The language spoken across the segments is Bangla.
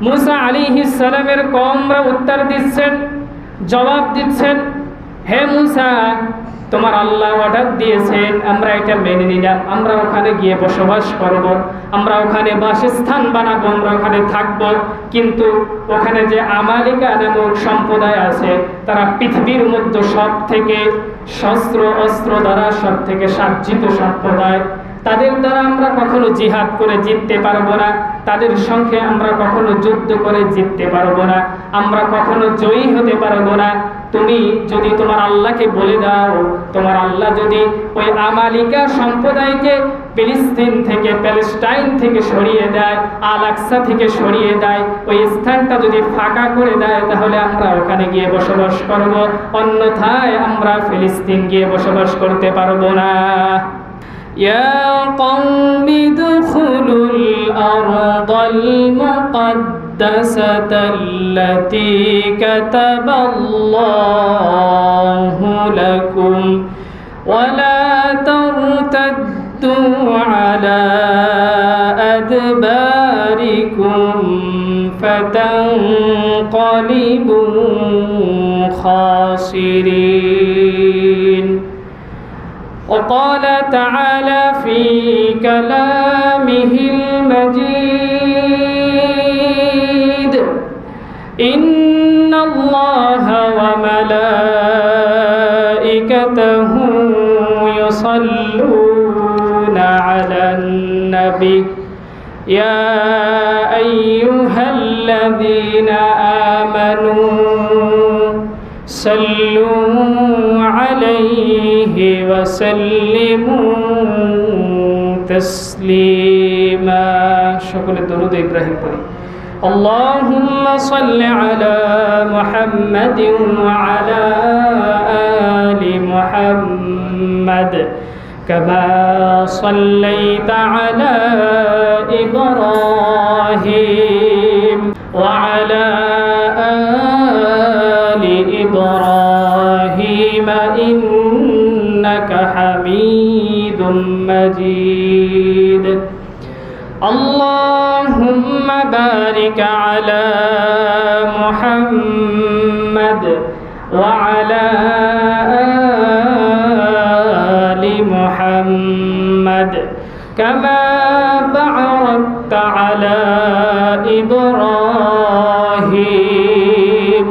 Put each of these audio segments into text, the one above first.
मूसा आलैहिस सालामेर कौमरा उत्तर दिচ্ছেন, जवाब दिচ্ছেন, হে मूसा তোমার আল্লাহ অর্ডার দিয়েছেন, আমরা এটা মেনে নিলাম, আমরা ওখানে গিয়ে বসবাস করব, আমরা ওখানে বাসস্থান বানাবো, আমরা ওখানে থাকব। কিন্তু ওখানে যে আমালিকা নামক সম্প্রদায় আছে, তারা পৃথিবীর মধ্যে সব থেকে শস্ত্র অস্ত্র দ্বারা সব থেকে সজ্জিত সম্প্রদায়। তাদের দ্বারা আমরা কখনো জিহাদ করে জিততে পারবো না, তাদের সঙ্গে আমরা কখনো যুদ্ধ করে জিততে পারবো না, আমরা কখনো জয়ী হতে পারবো না। তুমি যদি তোমার আল্লাহকে বলে দাও, তোমার আল্লাহ যদি ওই আমালিকা সম্প্রদায়কে ফিলিস্তিন থেকে প্যালেস্টাইন থেকে সরিয়ে দেয়, আল আকসা থেকে সরিয়ে দেয়, ওই স্থানটা যদি ফাঁকা করে দেয়, তাহলে আমরা ওখানে গিয়ে বসবাস করব, অন্যথায় আমরা ফিলিস্তিন গিয়ে বসবাস করতে পারবো না। يا قوم ادخلوا الأرض المقدسة التي كتب الله لكم ولا ترتدوا على أدباركم فتنقلبوا خاسرين. وقال تعالى في كلامه المجيد إن الله وملائكته يصلون على النبي يا أيها الذين آمنوا صلوا عليه وسلموا تسليما. সকলে দরুদ ইব্রাহিম পড়ি। اللهم صل على محمد وعلى آل محمد كما صليت على إبراهيم وعلى آل إبراهيم إنك حميد مجيد. اللهم بارك على محمد وعلى آل محمد كما باركت على إبراهيم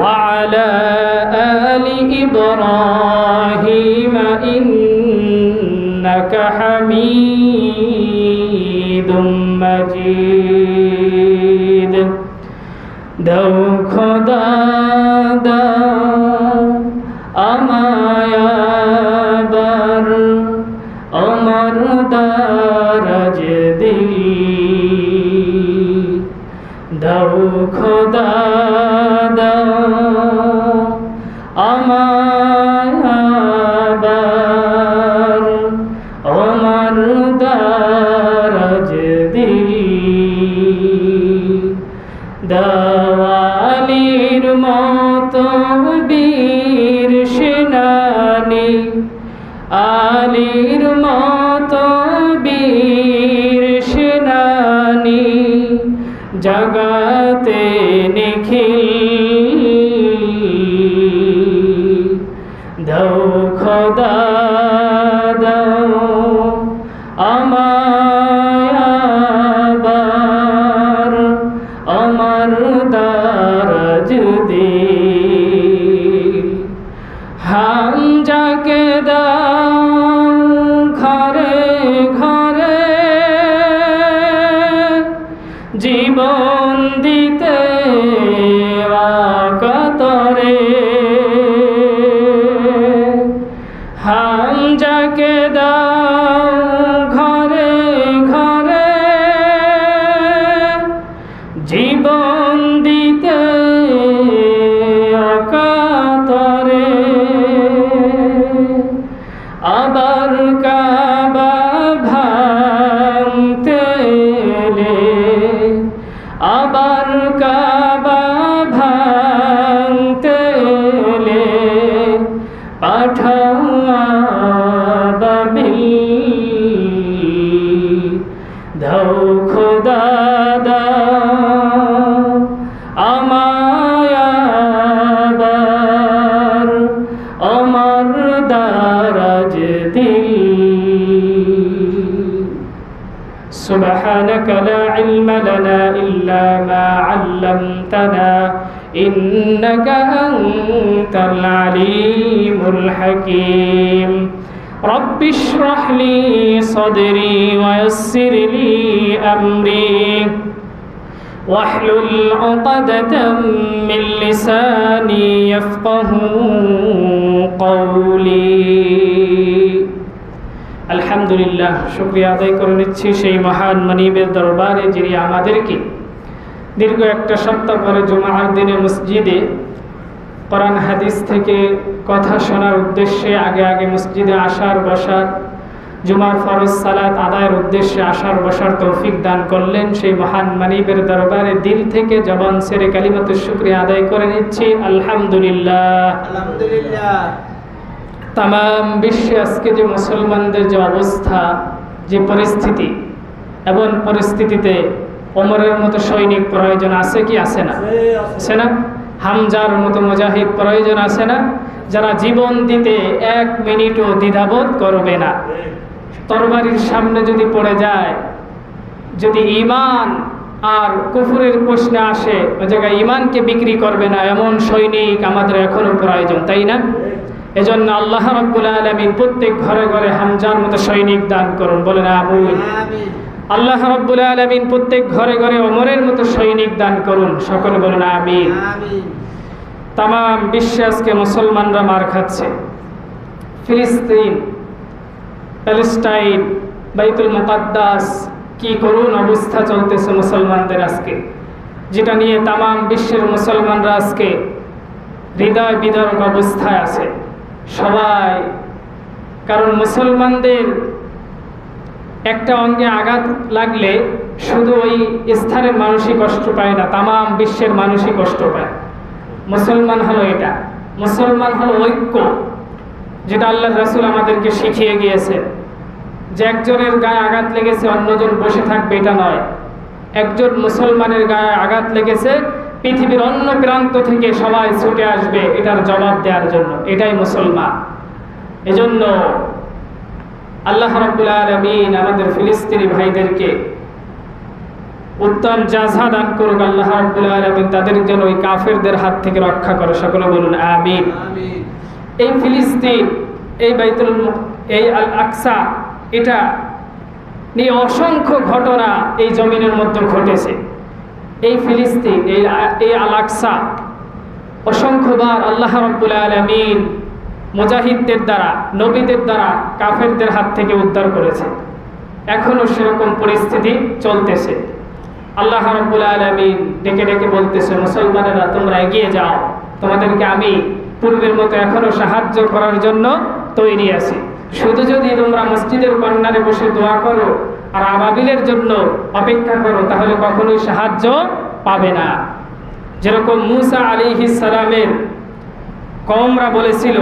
وعلى آل إبراهيم إنك حميد مجيد. দাও খোদা দাও আমায় আবার আমার দারাজ দিল, দাও খোদা দাও আমায় আবার আমার দারাজ দিল, দেওয়ালির মতো বীর সেনানি আলীর মতো বীর সেনানি জগতে নিখিল, দাও খোদা দাও আমায় আবার আমার দারাজ দিল। হামজাকে দাও ঘরে ঘরে জীবন দিতে কাতরে, হামজাকে দাও ঘরে ঘরে জীবন দিতে কাতরে, আবার কাবা ভাঙতে এলে, আবার কাবা ভাঙতে এলে পাঠাও আবাবিল, দাও খোদা দাও سبحانك لا علم لنا إلا ما علمتنا إنك أنت العليم الحكيم رب اشرح لي صدري ويسر لي أمري واحلل عقدة من لساني يفقه قولي আলহামদুলিল্লাহ শুকরিয়া আদায় করে নিচ্ছি সেই মহান মনিবের দরবারে যিনি আমাদেরকে দীর্ঘ একটা সপ্তাহ পরে জুমার দিনে মসজিদে কোরআন হাদিস থেকে কথা শোনার উদ্দেশ্যে আগে মসজিদে আসার বসার জুমার ফরজ সালাত আদায়ের উদ্দেশ্যে আসার বসার তৌফিক দান করলেন সেই মহান মনিবের দরবারে দিল থেকে জবান ছেড়ে কালিমাতুশ শুকরিয়া আদায় করে নিচ্ছি আলহামদুলিল্লাহ। তাম বিশ্বে আজকে যে মুসলমানদের যে অবস্থা, যে পরিস্থিতি, এবং পরিস্থিতিতে ওমরের মতো সৈনিক প্রয়োজন আছে কি আছে না? আছে না? হামজার মতো মুজাহিদ প্রয়োজন আছে না? যারা জীবন দিতে এক মিনিটও দ্বিধাবোধ করবে না। তরবারির সামনে যদি পড়ে যায়, যদি ঈমান আর কুফরের প্রশ্নে আসে, ওই জায়গায় ঈমানকে বিক্রি করবে না, এমন সৈনিক আমাদের এখনো প্রয়োজন, তাই না? এজন্য আল্লাহ রাব্বুল আলামিন প্রত্যেক ঘরে ঘরে হামজার মতো সৈনিক দান করুন, বলেন আমিন। আল্লাহ রাব্বুল আলামিন প্রত্যেক ঘরে ঘরে ওমরের মতো সৈনিক দান করুন, সকলে বলেন আমিন। তাম বিশ্বে আজকে মুসলমানরা মার খাচ্ছে। ফিলিস্তিন, প্যালেস্টাইন, বাইতুল মুকাদ্দাস, কি করুন অবস্থা চলতেছে মুসলমানদের আজকে, যেটা নিয়ে তাম বিশ্বের মুসলমানরা আজকে হৃদয় বিদারক অবস্থায় আছে সবাই। কারণ মুসলমানদের একটা অঙ্গে আঘাত লাগলে শুধু ওই স্থানের মানুষই কষ্ট পায় না, তাম বিশ্বের মানুষই কষ্ট পায়। মুসলমান হলো এটা, মুসলমান হলো ঐক্য, যেটা আল্লাহর রাসূল আমাদেরকে শিখিয়ে গিয়েছে। যে একজনের গায়ে আঘাত লেগেছে অন্যজন বসে থাকবে এটা নয়। একজন মুসলমানের গায়ে আঘাত লেগেছে, পৃথিবীর অন্য প্রান্ত থেকে সবাই ছুটে আসবে এটার জবাব দেওয়ার জন্য, এটাই মুসলমান। এজন্য আল্লাহ রাব্বুল আলামিন আমাদের ফিলিস্তিনি ভাইদেরকে উত্তম জাযা দান করুক। আল্লাহ রাব্বুল আলামিন তাদের যেন ওই কাফেরদের হাত থেকে রক্ষা করে, সকলে বলুন আমিন। এই ফিলিস্তিন, এই এই আল আকসা, এটা নিয়ে অসংখ্য ঘটনা এই জমিনের মধ্যে ঘটেছে। এই ফিলিস্তিন, এই আল আকসা অসংখ্যবার আল্লাহ রাব্বুল আলামিন মুজাহিদদের দ্বারা, নবীদের দ্বারা কাফেরদের হাত থেকে উদ্ধার করেছে। এখনো সেরকম পরিস্থিতি চলতেছে। আল্লাহ রাব্বুল আলামিন ডেকে ডেকে বলতেছে, মুসলমানেরা তোমরা এগিয়ে যাও, তোমাদেরকে আমি পূর্বের মতো এখনো সাহায্য করার জন্য তৈরি আছি। শুধু যদি তোমরা মসজিদের কর্নারে বসে দোয়া করো আর আবাবিলের জন্য অপেক্ষা করো, তাহলে কখনোই সাহায্য পাবে না। যেরকম মূসা আলাইহিস সালামের কওমরা বলেছিল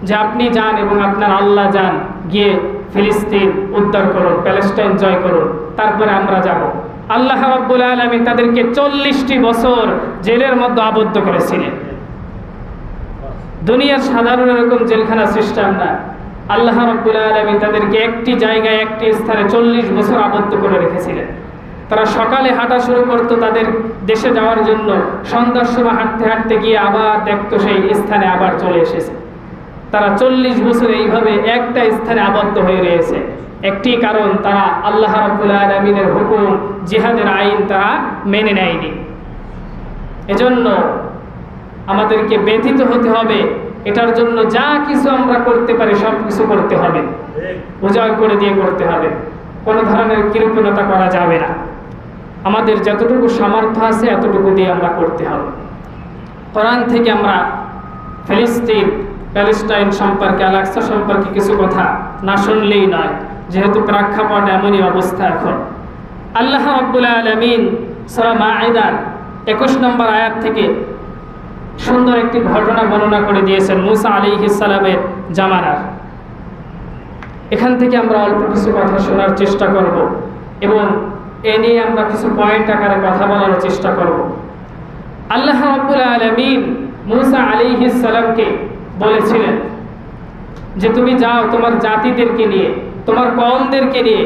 যে আপনি যান এবং আপনার আল্লাহ যান, গিয়ে ফিলিস্তিন উদ্ধার করুন, প্যালেস্টাইন জয় করুন, তারপরে আমরা যাব। আল্লাহ রাব্বুল আলামিন তাদেরকে 40টি বছর জেলের মধ্যে আবদ্ধ করেছিলেন। দুনিয়ার সাধারণ এরকম জেলখানা সিস্টেম না। আল্লাহ রাব্বুল আলামিন তাদেরকে একটি জায়গায়, একটি স্থানে 40 বছর আবদ্ধ করে রেখেছিলেন। তারা সকালে হাঁটা শুরু করতো তাদের দেশে যাওয়ার জন্য, সন্ধ্যার সময় হাঁটতে হাঁটতে গিয়ে আবার দেখতো সেই স্থানে আবার চলে এসেছে। তারা 40 বছর এইভাবে একটা স্থানে আবদ্ধ হয়ে রয়েছে। একটি কারণ, তারা আল্লাহ রাব্বুল আলামিনের হুকুম, জিহাদের আইন তারা মেনে নেয়নি। এজন্য আমাদেরকে ব্যথিত হতে হবে। এটার জন্য যা কিছু আমরা করতে পারি সব কিছু করতে হবে, উজাড় করে দিয়ে করতে হবে। কোনো ধরনের কৃপণতা করা যাবে না। আমাদের যতটুকু সামর্থ্য আছে এতটুকু দিয়ে আমরা করতে হবে। কোরআন থেকে আমরা ফিলিস্তিন, প্যালেস্টাইন সম্পর্কে, আল আকসা সম্পর্কে কিছু কথা না শুনলেই নয়, যেহেতু প্রেক্ষাপট এমনই অবস্থা এখন। আল্লাহ রাব্বুল আলামিন সূরা মাঈদার 21 নম্বর আয়াত থেকে সুন্দর একটি ঘটনা বর্ণনা করে দিয়েছেন মূসা আলাইহিস সালামের জামানার। এখান থেকে আমরা অল্প কিছু কথা শোনার চেষ্টা করব এবং এ নিয়ে আমরা কিছু পয়েন্ট আকারে কথা বলার চেষ্টা করব। আল্লাহ রাব্বুল আলামিন মূসা আলাইহিস সালামকে বলেছিলেন যে তুমি যাও তোমার জাতিদেরকে নিয়ে, তোমার কওমদেরকে নিয়ে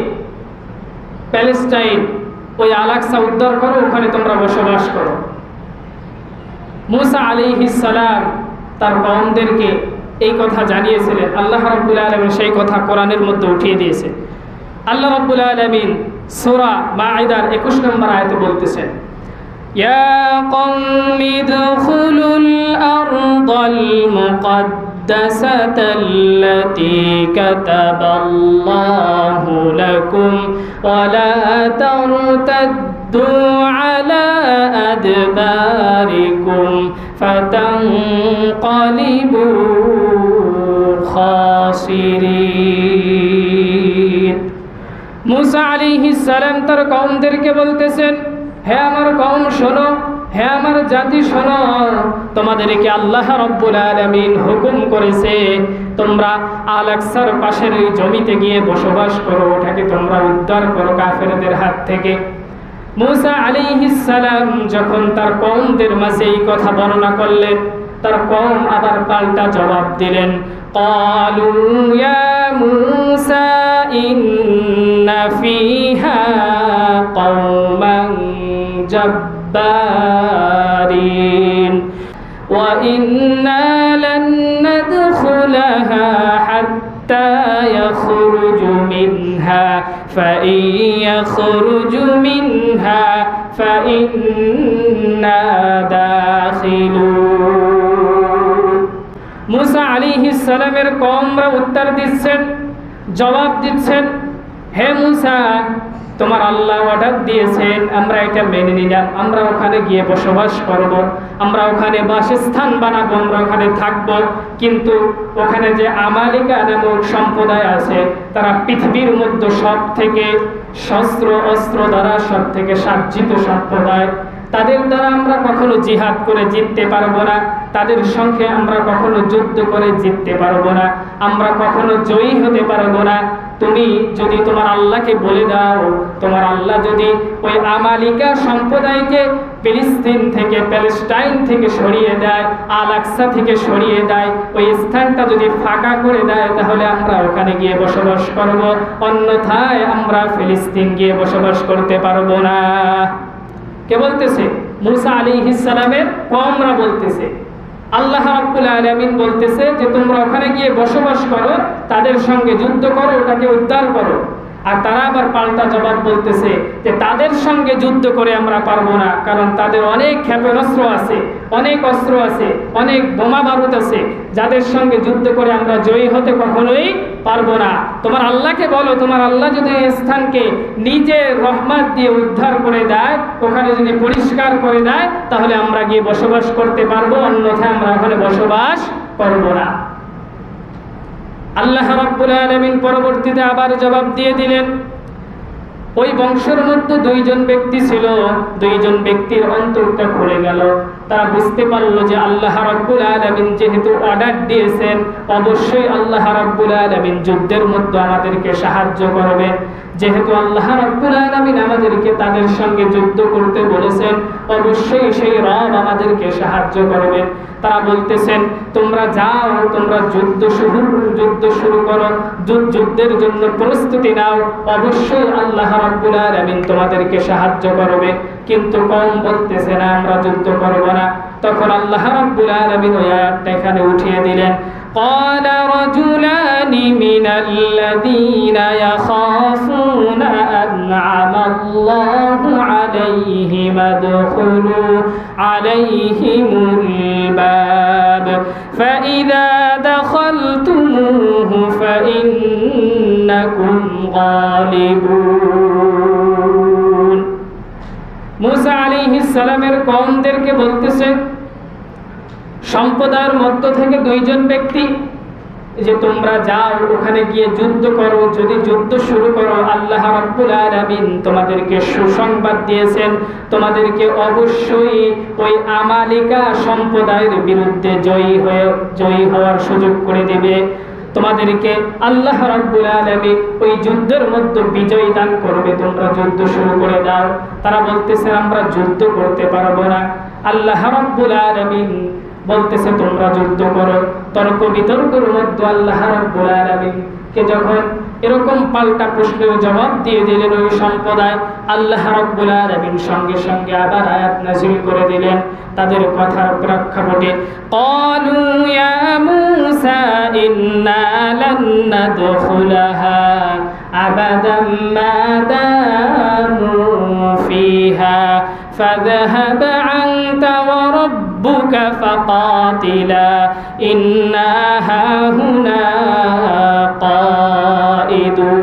প্যালেস্টাইন, ওই আল-আকসা উদ্ধার করো, ওখানে তোমরা বসবাস করো। মুসা আলাইহিস সালাম তার কওমদেরকে এই কথা জানিয়েছিলেন। আল্লাহ রাব্বুল আলামিন সেই কথা কোরআনের মধ্যে উঠিয়ে দিয়েছে। আল্লাহ রাব্বুল আলামিন সূরা মাঈদার 21 নম্বর আয়াতে বলতেছেন, ইয়া কওমি দুখুলুল আরদাল মুকদ্দাসাতাল্লাতী কাতাবাল্লাহু লাকুম ওয়া লা তারতাদ্দু আলা আদবারিকুম ফাতানকালিবু খাসিরিন। মুসা আলাইহিস সালাম তার কওমদেরকে বলতেছেন, হে আমার কওম শোনো, হে আমার জাতি শোনো, তোমাদেরকে আল্লাহ রাব্বুল আলামিন হুকুম করেছে তোমরা আল-আকসার পাশের ওই জমিতে গিয়ে বসবাস করো, ওটাকে তোমরা উদ্ধার করো কাফেরদের হাত থেকে। মুসা আলাইহিস সালাম যখন তার কওমদের মাঝে এই কথা বর্ণনা করলেন, তার কওম আবার পাল্টা জবাব দিলেন, ক্বালু ইয়া মুসা ইন্না ফিহা কওমান জাব্বারিন ওয়া ইন্না লান নাদখুলাহা হাত্তা ইয়াখরুজু মিনহা ফাইন ইয়াখরুজু মিনহা ফাইন্না দাখিলুন। মুসা আলাইহিস সালামের কওমরা উত্তর দিচ্ছেন, জবাব দিচ্ছেন, হে মুসা, তোমার আল্লাহ অর্ডার দিয়েছেন, আমরা এটা মেনে নিলাম, আমরা ওখানে গিয়ে বসবাস করব, আমরা ওখানে বাসস্থান বানাবো, আমরা ওখানে থাকব। কিন্তু ওখানে যে আমালিকা নামক সম্প্রদায় আছে, তারা পৃথিবীর মধ্যে সব থেকে শস্ত্র অস্ত্র দ্বারা সব থেকে সজ্জিত সম্প্রদায়। তাদের দ্বারা আমরা কখনো জিহাদ করে জিততে পারবো না, তাদের সঙ্গে আমরা কখনো যুদ্ধ করে জিততে পারবো না, আমরা কখনো জয়ী হতে পারবো না। তুমি যদি তোমার আল্লাহকে বলে দাও, তোমার আল্লাহ যদি ওই আমালিকা সম্প্রদায়কে ফিলিস্তিন থেকে, প্যালেস্টাইন থেকে সরিয়ে দেয়, আল-আকসা থেকে সরিয়ে দেয়, ওই স্থানটা যদি ফাঁকা করে দেয়, তাহলে আমরা ওখানে গিয়ে বসবাস করব, অন্যথায় আমরা ফিলিস্তিন গিয়ে বসবাস করতে পারবো না। কে বলতেছে? মুসা আলাইহিস সালামের কওমরা বলতেছে। আল্লাহ রাব্বুল আলামিন বলতেছে যে তোমরা ওখানে গিয়ে বসবাস করো, তাদের সঙ্গে যুদ্ধ করো, ওটাকে উদ্ধার করো। আর তারা আবার পাল্টা জবাব বলতেছে যে তাদের সঙ্গে যুদ্ধ করে আমরা পারবো না, কারণ তাদের অনেক ক্ষেপণাস্ত্র আছে, অনেক অস্ত্র আছে, অনেক বোমা বারুদ আছে, যাদের সঙ্গে যুদ্ধ করে আমরা জয়ী হতে কখনোই পারবো না। তোমার আল্লাহকে বলো, তোমার আল্লাহ যদি এই স্থানকে নিজের রহমত দিয়ে উদ্ধার করে দেয়, ওখানে যদি পরিষ্কার করে দেয়, তাহলে আমরা গিয়ে বসবাস করতে পারবো, অন্যথায় আমরা ওখানে বসবাস করবো না। আল্লাহ রাব্বুল আলামিন পরবর্তীতে আবার জবাব দিয়ে দিলেন, ওই বংশের মধ্যে দুইজন ব্যক্তি ছিল, দুইজন ব্যক্তির অন্তরটা খুলে গেল। তারা বুঝতে পারলো যে আল্লাহ রাব্বুল আলামিন যেহেতু অর্ডার দিয়েছেন, অবশ্যই আল্লাহ রাব্বুল আলামিন যুদ্ধের মধ্যে আমাদেরকে সাহায্য করবেন। যেহেতু আল্লাহ রাব্বুল আলামিন আমাদেরকে তাদের সঙ্গে যুদ্ধ করতে বলেছেন, অবশ্যই সেই রব আমাদেরকে সাহায্য করবেন। তারা বলতেছেন, তোমরা যাও, তোমরা যুদ্ধ শুরু করো, যুদ্ধের জন্য প্রস্তুতি নাও, অবশ্যই আল্লাহ রাব্বুল আলামিন তোমাদেরকে সাহায্য করবে। কিন্তু কওম বলতেছে না, আমরা যুদ্ধ করব না। তখন আল্লাহ রাব্বুল আলামিন ওই আয়াতটা এখানে উঠিয়ে দিলেন, قال رجلان من الذين يخافون أنعم الله عليهم ادخلوا عليهم الباب فإذا دخلتموه فإنكم غالبون। মুসা আলাইহিস সালামের কওমদেরকে বলতেছেন, সম্প্রদায়ের মধ্য থেকে দুইজন ব্যক্তি, যে তোমরা যাও, ওখানে গিয়ে যুদ্ধ করো, যদি যুদ্ধ শুরু করো, আল্লাহ রাব্বুল আলামিন তোমাদেরকে সুসংবাদ দিয়েছেন, তোমাদেরকে অবশ্যই ওই আমালিকা সম্প্রদায়ের বিরুদ্ধে জয়ী হওয়ার সুযোগ করে দেবে। তোমাদেরকে আল্লাহ রাব্বুল আলামিন ওই যুদ্ধের মধ্যে বিজয় দান করবে, তোমরা যুদ্ধ শুরু করে দাও। তারা বলতেছে, আমরা যুদ্ধ করতে পারবো না। আল্লাহ রাব্বুল আলামিন বলতেছে, তোমরা যুদ্ধ করো। তর্ক বিতর্কের মধ্যে আল্লাহ রাব্বুল আলামিন কে যখন এরকম পাল্টা প্রশ্নের জবাব দিয়ে দিলেন ওই সম্প্রদায়। আল্লাহ রাব্বুল আলামিন সঙ্গে সঙ্গে আবার আয়াত নাযিল করে দিলেন তাদের কথার প্রেক্ষাপটে। ক্বালু ইয়া মূসা ইন্না লান নাদখুলাহা আবাদাম মা দামু ফিহা ফাযহাব আনতা ওয়া রাব্বুকা ফাকাতিলা ইন্না হাহুনা কাঈদুন।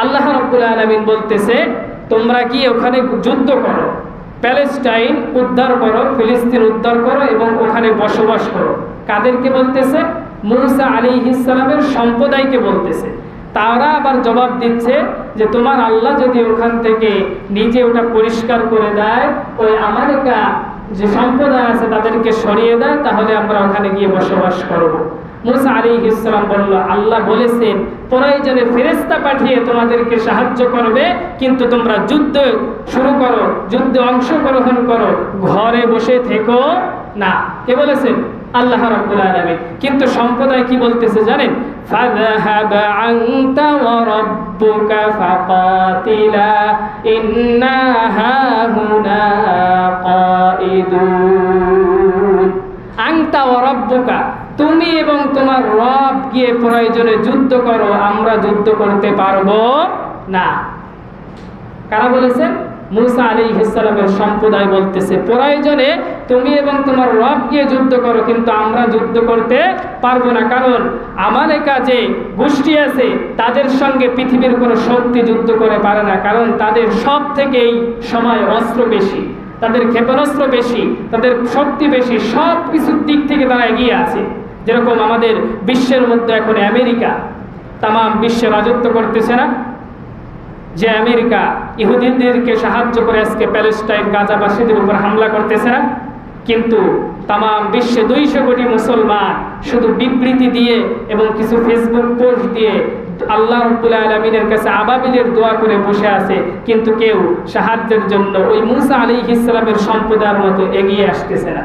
আল্লাহ রাব্বুল আলামিন বলতেছে, তোমরা কি ওখানে যুদ্ধ করো, প্যালেস্টাইন উদ্ধার করো, ফিলিস্তিন উদ্ধার করো এবং ওখানে বসবাস করো। কাদেরকে বলতেছে? মূসা আলাইহিস সালামের সম্প্রদায়কে বলতেছে। তারা আবার জবাব দিচ্ছে যে তোমার আল্লাহ যদি ওখান থেকে নিজে ওটা পরিষ্কার করে দেয়, ওই আমারিকা যে সম্প্রদায় আছে তাদেরকে সরিয়ে দেয়, তাহলে আমরা ওখানে গিয়ে বসবাস করব। মূসা আলাইহিস সালাম বলল, আল্লাহ বলেছেন প্রয়োজনে ফেরেশতা পাঠিয়ে তোমাদেরকে সাহায্য করবে, কিন্তু তোমরা যুদ্ধ শুরু করো, যুদ্ধে অংশগ্রহণ করো, ঘরে বসে থেকো না। কে বলেছেন? আল্লাহ রাব্বুল আলামিন। কিন্তু সম্প্রদায় কি বলতেছে জানেন? ফাযহাব আনতা ওয়া রাব্বুকা ফাকাতিলা ইন্না হাহুনা কাঈদুন। আনতা ওয়া রাব্বুকা, তুমি এবং তোমার রব গিয়ে প্রয়োজনে যুদ্ধ করো, আমরা যুদ্ধ করতে পারবো না। কারা বলেছেন? মূসা আলাইহিস সালামের সম্প্রদায় বলতেছে প্রয়োজনে তুমি এবং তোমার রব গিয়ে যুদ্ধ করো, কিন্তু আমরা যুদ্ধ করতে পারবো না, কারণ আমারিকা যে গোষ্ঠী আছে তাদের সঙ্গে পৃথিবীর কোনো শক্তি যুদ্ধ করে পারে না, কারণ তাদের সব থেকেই সময় অস্ত্র বেশি, তাদের ক্ষেপণাস্ত্র বেশি, তাদের শক্তি বেশি, সব কিছুর দিক থেকে তারা এগিয়ে আছে। যেরকম আমাদের বিশ্বের মধ্যে এখন আমেরিকা তাম বিশ্বে রাজত্ব করতেছে না, যে আমেরিকা ইহুদিদেরকে সাহায্য করে আজকে প্যালেস্টাইন গাজাবাসীদের উপর হামলা করতেছে না, কিন্তু তাম বিশ্বে 200 কোটি মুসলমান শুধু বিবৃতি দিয়ে এবং কিছু ফেসবুক পোস্ট দিয়ে আল্লাহ রাব্বুল আলামিনের কাছে আবাবিলের দোয়া করে বসে আছে, কিন্তু কেউ সাহায্যের জন্য ওই মূসা আলাইহিস সালামের সম্প্রদায়ের মতো এগিয়ে আসতেছে না।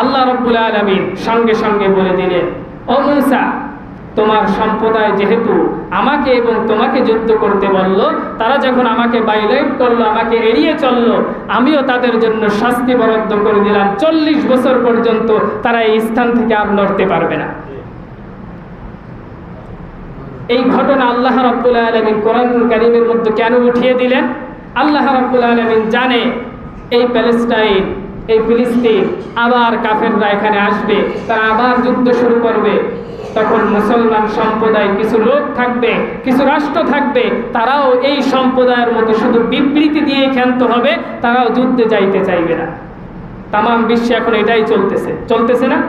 আল্লাহ রাব্বুল আলামিন সঙ্গে সঙ্গে বলে দিলেন, ও মূসা, তোমার সম্প্রদায় যেহেতু আমাকে এবং তোমাকে যুদ্ধ করতে বলল, তারা যখন আমাকে ভায়োলেট করলো, আমাকে এড়িয়ে চললো, আমিও তাদের জন্য শাস্তি বরাদ্দ করে দিলাম। 40 বছর পর্যন্ত তারা এই স্থান থেকে আর নড়তে পারবে না। এই ঘটনা আল্লাহ রাব্বুল আলামিন কোরআনুল কারীমের মধ্যে কেন উঠিয়ে দিলেন? আল্লাহ রাব্বুল আলামিন জানে এই প্যালেস্টাইন, এই ফিলিস্তিন আবার কাফেররা এখানে আসবে, তারা আবার যুদ্ধ শুরু করবে। তখন মুসলমান সম্প্রদায় কিছু লোক থাকবে, কিছু রাষ্ট্র থাকবে, তারাও এই সম্প্রদায়ের মতো শুধু বিবৃতি দিয়ে ক্ষান্ত হবে, তারাও যুদ্ধে যাইতে চাইবে না। তাম বিশ্বে এখন এটাই চলতেছে না?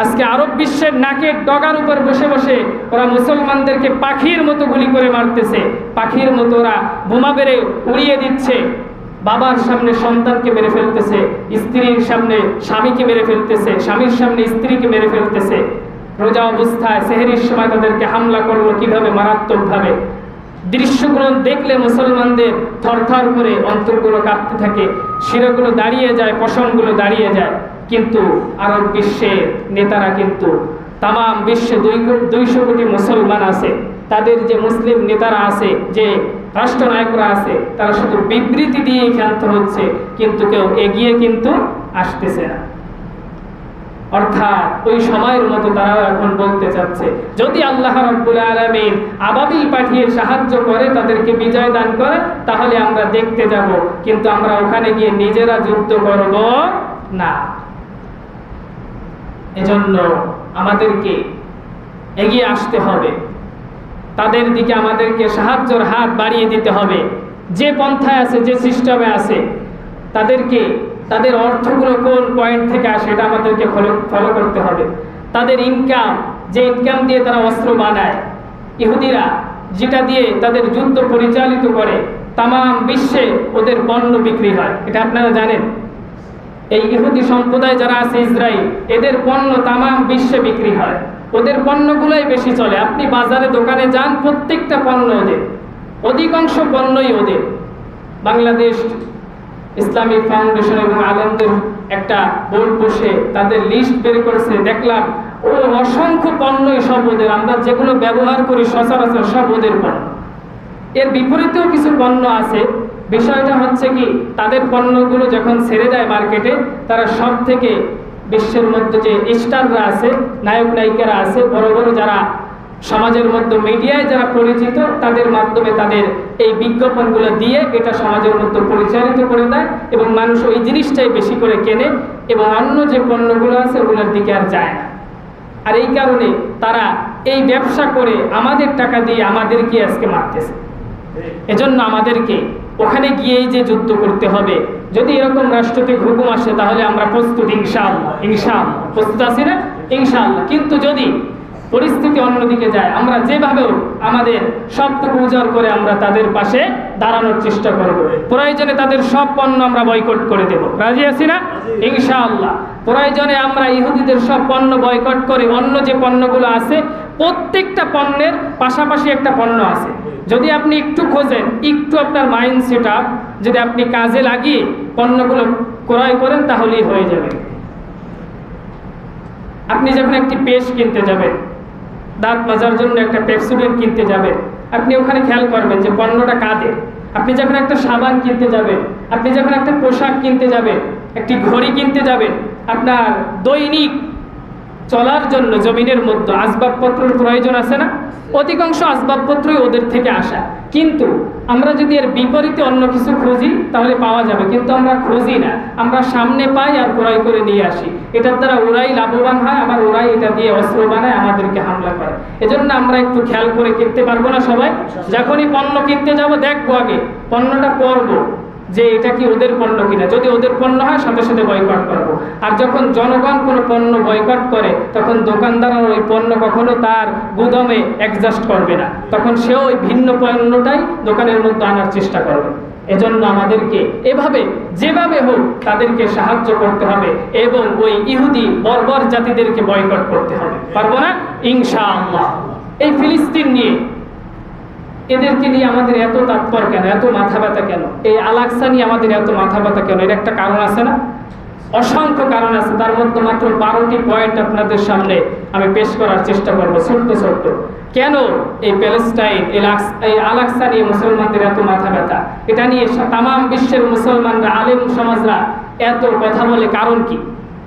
আজকে আরব বিশ্বের নাকের ডগার উপর বসে বসে ওরা মুসলমানদেরকে পাখির মতো গুলি করে মারতেছে, পাখির মতো ওরা বোমা বেড়ে উড়িয়ে দিচ্ছে, বাবার সামনে সন্তানকে মেরে ফেলতেছে, স্ত্রীর সামনে স্বামীকে মেরে ফেলতেছে, স্বামীর সামনে স্ত্রীকে মেরে ফেলতেছে। রোজা অবস্থায় সেহরির সময় তাদেরকে হামলা করলো কিভাবে মারাত্মকভাবে। দৃশ্যগুলো দেখলে মুসলমানদের থরথর করে অন্তরগুলো কাঁপতে থাকে, শিরাগুলো দাঁড়িয়ে যায়, পশমগুলো দাঁড়িয়ে যায়। কিন্তু আরব বিশ্বের নেতারা কিন্তু তাম বিশ্বে 200 কোটি মুসলমান আছে, তাদের যে মুসলিম নেতারা আছে, যে রাষ্ট্রনায়করা আছে, তারা শুধু বিবৃতি দিয়ে ক্ষান্ত হচ্ছে, কিন্তু কেউ এগিয়ে কিন্তু আসতেছে না। অর্থাৎ ওই সময়ের মতো তারাও এখন বলতে চাচ্ছে, যদি আল্লাহ রাব্বুল আলামিন আবাবিল পাঠিয়ে সাহায্য করে, তাদেরকে বিজয় দান করে, তাহলে আমরা দেখতে যাব, কিন্তু আমরা ওখানে গিয়ে নিজেরা যুদ্ধ করব না। এজন্য আমাদেরকে এগিয়ে আসতে হবে, তাদের দিকে আমাদেরকে সাহায্যের হাত বাড়িয়ে দিতে হবে। যে পন্থায় আছে, যে সিস্টেমে আছে, তাদেরকে তাদের অর্থগুলো কোন পয়েন্ট থেকে আসে এটা আমাদেরকে ফলো করতে হবে। তাদের ইনকাম, যে ইনকাম দিয়ে তারা অস্ত্র বানায়, ইহুদিরা যেটা দিয়ে তাদের যুদ্ধ পরিচালিত করে, তাম বিশ্বে ওদের পণ্য বিক্রি হয়, এটা আপনারা জানেন। এই ইহুদি সম্প্রদায় যারা আছে ইসরায়েল, এদের পণ্য তাম বিশ্বে বিক্রি হয়, ওদের পণ্যগুলোই বেশি চলে। আপনি বাজারে দোকানে যান, প্রত্যেকটা পণ্য ওদের, অধিকাংশ পণ্যই ওদের। বাংলাদেশ ইসলামিক ফাউন্ডেশন এবং আলেমদের একটা বোর্ড বসে তাদের লিস্ট বের করেছে, দেখলাম ও অসংখ্য পণ্যই সব ওদের, আমরা যেগুলো ব্যবহার করি সচরাচর সব ওদের পণ্য। এর বিপরীতেও কিছু পণ্য আছে। বিষয়টা হচ্ছে কি, তাদের পণ্যগুলো যখন ছেড়ে দেয় মার্কেটে, তারা সব থেকে বিশ্বের মধ্যে যে স্টাররা আছে, নায়ক নায়িকারা আছে, বড় বড় যারা সমাজের মধ্যে মিডিয়ায় যারা পরিচিত, তাদের মাধ্যমে তাদের এই বিজ্ঞাপনগুলো দিয়ে এটা সমাজের মধ্যে পরিচালিত করে দেয় এবং মানুষ ওই জিনিসটাই বেশি করে কেনে এবং অন্য যে পণ্যগুলো আছে ওগুলোর দিকে আর যায় না। আর এই কারণে তারা এই ব্যবসা করে আমাদের টাকা দিয়ে আমাদেরকে আজকে মারতেছে। এজন্য আমাদেরকে ওখানে গিয়েই যে যুদ্ধ করতে হবে। যদি এরকম রাষ্ট্রতে হুকুম আসে তাহলে আমরা প্রস্তুত, ইনশাআল্লাহ। ইনশাআল্লাহ প্রস্তুত আছি না? ইনশাআল্লাহ। কিন্তু যদি পরিস্থিতি অন্যদিকে যায়, আমরা যেভাবেও আমাদের সবটুকু উজাড় করে আমরা তাদের পাশে দাঁড়ানোর চেষ্টা করব। প্রয়োজনে তাদের সব পণ্য আমরা বয়কট করে দেব। রাজি আছি না? ইনশাআল্লাহ। প্রয়োজনে আমরা ইহুদিদের সব পণ্য বয়কট করে অন্য যে পণ্যগুলো আছে, প্রত্যেকটা পণ্যের পাশাপাশি একটা পণ্য আছে, যদি আপনি একটু খোঁজেন, একটু আপনার মাইন্ড সেট আপ যদি আপনি কাজে লাগিয়ে পণ্যগুলো ক্রয় করেন তাহলেই হয়ে যাবে। আপনি যখন একটি পেস্ট কিনতে যাবেন, দাঁত মাজার জন্য একটা পেপসোডেন্ট কিনতে যাবেন, আপনি ওখানে খেয়াল করবেন যে পণ্যটা কাদের। আপনি যখন একটা সাবান কিনতে যাবেন, আপনি যখন একটা পোশাক কিনতে যাবেন, একটি ঘড়ি কিনতে যাবেন, আপনার দৈনিক চলার জন্য জমিনের মধ্যে আসবাবপত্রের প্রয়োজন আছে না? অধিকাংশ আসবাবপত্রই ওদের থেকে আসা। কিন্তু আমরা যদি এর বিপরীতে অন্য কিছু খুঁজি তাহলে পাওয়া যাবে, কিন্তু আমরা খুঁজি না, আমরা সামনে পাই আর ক্রয় করে নিয়ে আসি। এটার দ্বারা ওরাই লাভবান হয়, আবার ওরাই এটা দিয়ে অস্ত্র বানায় আমাদেরকে হামলা করে। এজন্য আমরা একটু খেয়াল করে কিনতে পারবো না সবাই? যখনই পণ্য কিনতে যাব দেখবো আগে পণ্যটা পরবো যে এটা কি ওদের পণ্য কিনা। যদি ওদের পণ্য হয় সাথে সাথে বয়কট করবো। আর যখন জনগণ কোনো পণ্য বয়কট করে তখন দোকানদার ওই পণ্য কখনো তার গুদামে অ্যাডজাস্ট করবে না, তখন সেও ওই ভিন্ন পণ্যটাই দোকানের মধ্যে আনার চেষ্টা করবে। এজন্য আমাদেরকে এভাবে যেভাবে হোক তাদেরকে সাহায্য করতে হবে এবং ওই ইহুদি বর্বর জাতিদেরকে বয়কট করতে হবে। পারবো না? ইনশাআল্লাহ। এই ফিলিস্তিন নিয়ে, এদেরকে নিয়ে আমাদের এত তাৎপর কেন, এত মাথা ব্যথা কেন? এই আল-আকসা নিয়ে আমাদের এত মাথা ব্যথা কেন? এর একটা কারণ আছে না? অসংখ্য কারণ আছে। তার মধ্যে মাত্র 12টি পয়েন্ট আপনাদের সামনে আমি পেশ করার চেষ্টা করবো ছোট্ট ছোট্ট। কেন এই প্যালেস্টাইন, এই আল-আকসা নিয়ে মুসলমানদের এত মাথা ব্যথা? এটা নিয়ে তাম বিশ্বের মুসলমানরা, আলেম সমাজরা এত কথা বলে, কারণ কি?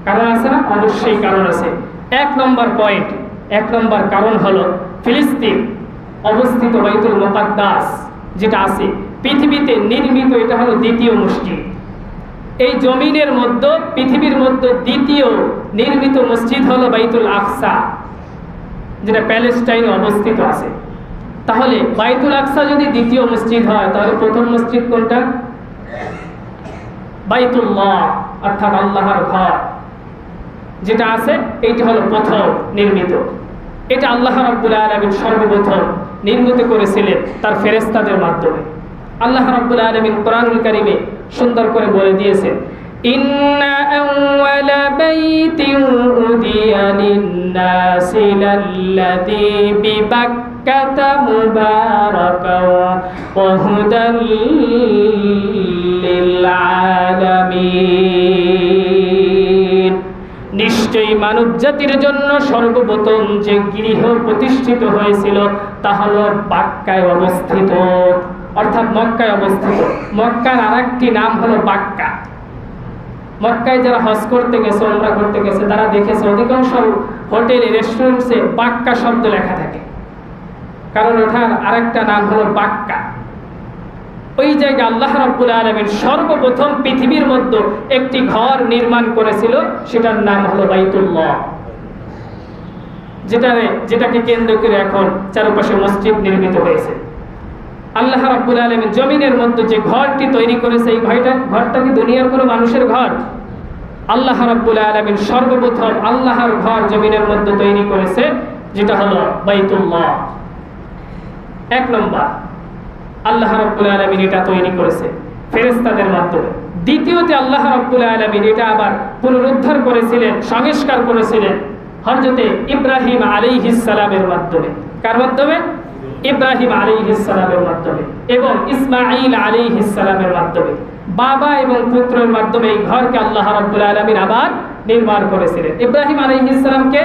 কারণ আছে না? অবশ্যই কারণ আছে। 1 নম্বর পয়েন্ট, 1 নম্বর কারণ হলো ফিলিস্তিন অবস্থিত বাইতুল মুকাদ্দাস যেটা আছে পৃথিবীতে নির্মিত, এটা হলো দ্বিতীয় মসজিদ। এই জমিনের মধ্যে, পৃথিবীর মধ্যে দ্বিতীয় নির্মিত মসজিদ হলো বাইতুল আকসা, যেটা প্যালেস্টাইনে অবস্থিত আছে। তাহলে বাইতুল আকসা যদি দ্বিতীয় মসজিদ হয় তাহলে প্রথম মসজিদ কোনটা? বাইতুল্লাহ, অর্থাৎ আল্লাহর ঘর যেটা আছে, এইটা হলো প্রথম নির্মিত। এটা আল্লাহ রাব্বুল আলামিন সর্বপ্রথম নির্মিত করেছিলেন তার ফেরেশতাদের মাধ্যমে। আল্লাহ রাব্বুল আলামিন কোরআনুল কারীমে সুন্দর করে বলে দিয়েছেন, ইন্না আউওয়ালা বাইতিন উদিয়া লিন-নাসি লাল্লাযী বিবাক্কাতা মুবারাকাও ওয়া হুদাল লিল আলামিন। নিশ্চয়ই মানব জাতির জন্য সর্বপ্রথম যে গৃহ প্রতিষ্ঠিত হয়েছিল তা হলো বাক্কায় অবস্থিত, অর্থাৎ মক্কায় অবস্থিত। মক্কার আরেকটি নাম হলো বাক্কা। মক্কায় যারা হজ করতে গেছে, উমরা করতে গেছে, তারা দেখেছে অধিকাংশ হোটেলে, রেস্টুরেন্টসে বাক্কা শব্দ লেখা থাকে, কারণ ওঠার আরেকটা নাম হলো বাক্কা। ওই জায়গায় আল্লাহ রাব্বুল আলামিন সর্বপ্রথম পৃথিবীর মধ্যে একটি ঘর নির্মাণ করেছিল, সেটার নাম হলো বাইতুল্লাহ, যেটাকে কেন্দ্র করে এখন চারপাশে মসজিদ নির্মিত হয়েছে। আল্লাহ রাব্বুল আলামিন জমিনের মধ্যে যে ঘরটি তৈরি করেছে, এই ঘরটা কি দুনিয়ার কোনো মানুষের ঘর? আল্লাহ রাব্বুল আলামিন সর্বপ্রথম আল্লাহর ঘর জমিনের মধ্যে তৈরি করেছে, যেটা হলো বাইতুল্লাহ। 1 নম্বর, আল্লাহ রাব্বুল আলামিন এটা তৈরি করেছে ফেরেশতাদের মাধ্যমে। দ্বিতীয়তে আল্লাহ রাব্বুল আলামিন এটা আবার পুনরুদ্ধার করেছিলেন, সংস্কার করেছিলেন হযরতে ইব্রাহিম আলাইহিস সালামের মাধ্যমে। কার মাধ্যমে? ইব্রাহিম আলাইহিস সালামের মাধ্যমে এবং ইসমাঈল আলাইহিস সালামের মাধ্যমে। বাবা এবং পুত্রের মাধ্যমে এই ঘরকে আল্লাহ রাব্বুল আলামিন আবার নির্মাণ করেছিলেন। ইব্রাহিম আলাইহিস সালামকে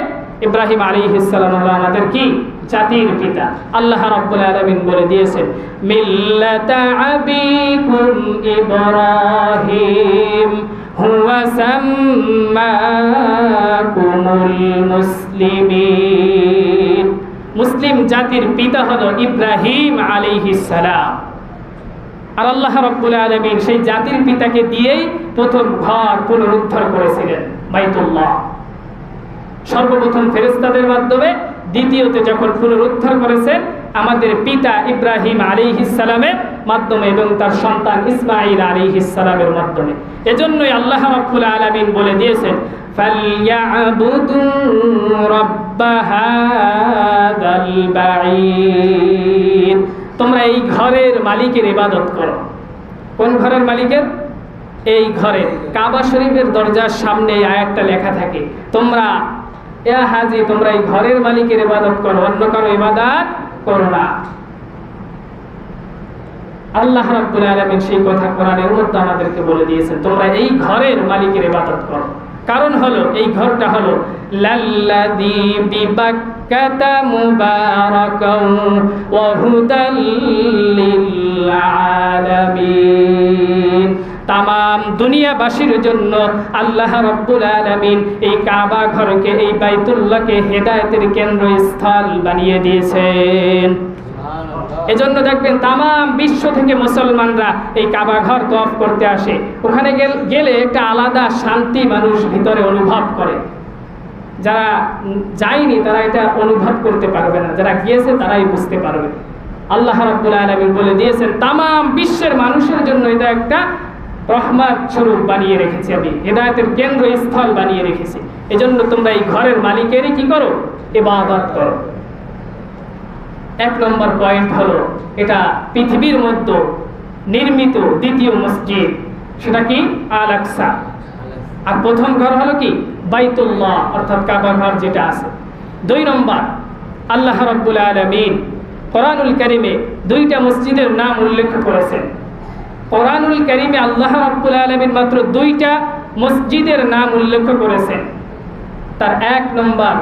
ইব্রাহিম আলাইহিস সালাম হলো আমাদের কি জাতির পিতা। আল্লাহ রাব্বুল আলামিন বলে দিয়েছেন মিল্লাতা আবিকুম ইব্রাহিম হুয়া সাম্মাকুমুল মুসলিমিন। মুসলিম জাতির পিতা হলো ইব্রাহিম আলাইহিস সালাম। আর আল্লাহ রাব্বুল আলামিন সেই জাতির পিতাকে দিয়েই প্রথম ঘর পুনরুদ্ধার করেছিলেন বাইতুল্লাহ। সর্বপ্রথম ফেরেশতাদের মাধ্যমে, দ্বিতীয়তে যখন পুনরুদ্ধার করেছেন আমাদের পিতা ইব্রাহিম আলাইহিস সালামের মাধ্যমে এবং তার সন্তান ইসমাঈল আলাইহিস সালামের মাধ্যমে। এজন্যই আল্লাহ রাব্বুল আলামিন বলে দিয়েছেন ফালইয়াবুদু রাব্ব হাযাল বাঈদ। তোমরা এই ঘরের মালিকের ইবাদত করো। কোন ঘরের মালিকের? এই ঘরে কাবা শরীফের দরজার সামনে এই আয়াতটা লেখা থাকে, তোমরা ইয়া হাজি তোমরা এই ঘরের মালিকের ইবাদত করো, অন্য কারো ইবাদত করো না। আল্লাহ রাব্বুল আলামিন সেই কথা কোরআনের মধ্যে আমাদেরকে বলে দিয়েছেন তোমরা এই ঘরের মালিকের ইবাদত করো। কারণ হলো এই ঘরটা হলো লাল্লাযী বিবাক্কাতা মুবারাকান ওয়া হুদাল লিল আলামিন। তামাম দুনিয়াবাসীর জন্য আল্লাহ রাব্বুল আলামিন এই কাবা ঘরকে, এই বাইতুল্লাহকে হেদায়েতের কেন্দ্রস্থল বানিয়ে দিয়েছেন। এজন্য দেখবেন তামাম বিশ্ব থেকে মুসলমানরা এই কাবা ঘর তওয়াফ করতে আসে। ওখানে গেলে একটা আলাদা শান্তি মানুষ ভিতরে অনুভব করে। যারা যায়নি তারা এটা অনুভব করতে পারবে না, যারা গিয়েছে তারাই বুঝতে পারবে। আল্লাহ রাব্বুল আলামিন বলে দিয়েছেন তামাম বিশ্বের মানুষের জন্য এটা একটা রহমত স্বরূপ বানিয়ে রেখেছি, আমি হেদায়েতের কেন্দ্রস্থল বানিয়ে রেখেছি। এজন্য তোমরা এই ঘরের মালিকেরই কি করো? ইবাদত করো। এক নম্বর পয়েন্ট হলো এটা পৃথিবীর মধ্যে নির্মিত দ্বিতীয় মসজিদ, সেটা কি আল আকসা। আর প্রথম ঘর হলো কি বাইতুল্লাহ অর্থাৎ কাবা ঘর যেটা আছে। দুই নম্বর আল্লাহ রাব্বুল আলামিন কোরআনুল কারীমে দুইটা মসজিদের নাম উল্লেখ করেছেন। কোরআনুল কারীমে আল্লাহ রাব্বুল আলামিন মাত্র দুইটা মসজিদের নাম উল্লেখ করেছেন। তার এক নম্বর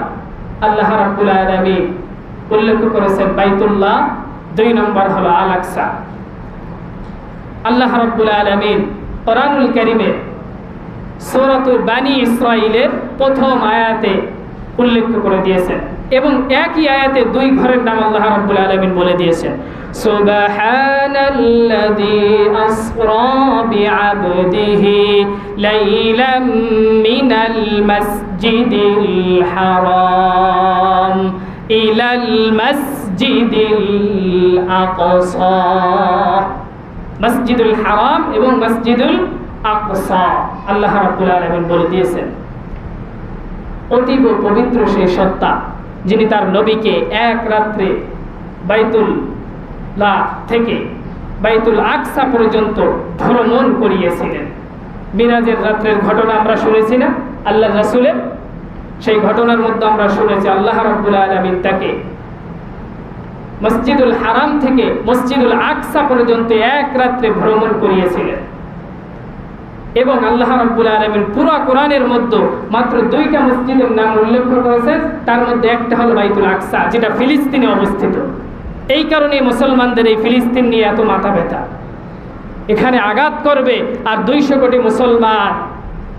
আল্লাহ রাব্বুল আলামিন উল্লেখ করেছেন বাইতুল্লাহ, দুই নম্বর হলো আল আকসা। আল্লাহ রাব্বুল আলামিন কোরআনুল কারীমে সূরাতুল বানী ইসরাঈলের প্রথম আয়াতে উল্লেখ করে দিয়েছেন এবং একই আয়াতে দুই ঘরের নাম আল্লাহ রাব্বুল আলামিন বলে দিয়েছেন। সুবহানাল্লাযী আসরা বিআবদিহি লাইলাম মিনাল মাসজিদিল হারাম ইলাল মাসজিদিল আকসা। মসজিদুল হারাম এবং মসজিদুল আকসা আল্লাহ রাব্বুল আলামিন বলে দিয়েছেন অতীব পবিত্র সেই সত্তা যিনি তার নবীকে এক রাত্রে বাইতুল্লাহ থেকে বাইতুল আকসা পর্যন্ত ভ্রমণ করিয়েছিলেন। মিরাজের রাত্রের ঘটনা আমরা শুনেছি না আল্লাহর রাসূলের? সেই ঘটনার মধ্যে আমরা শুনেছি আল্লাহ রাব্বুল আলামিন তাকে মসজিদুল হারাম থেকে মসজিদুল আকসা পর্যন্ত এক রাত্রে ভ্রমণ করিয়েছিলেন। এবং আল্লাহ রাব্বুল আলামিন পুরো কোরআনের মধ্যে মাত্র দুইটা মসজিদের নাম উল্লেখ করেছেন, তার মধ্যে একটা হলো বাইতুল আকসা যেটা ফিলিস্তিনে অবস্থিত। এই কারণে মুসলমানদের এই ফিলিস্তিন নিয়ে এত মাথা ব্যথা। এখানে আঘাত করবে আর 200 কোটি মুসলমান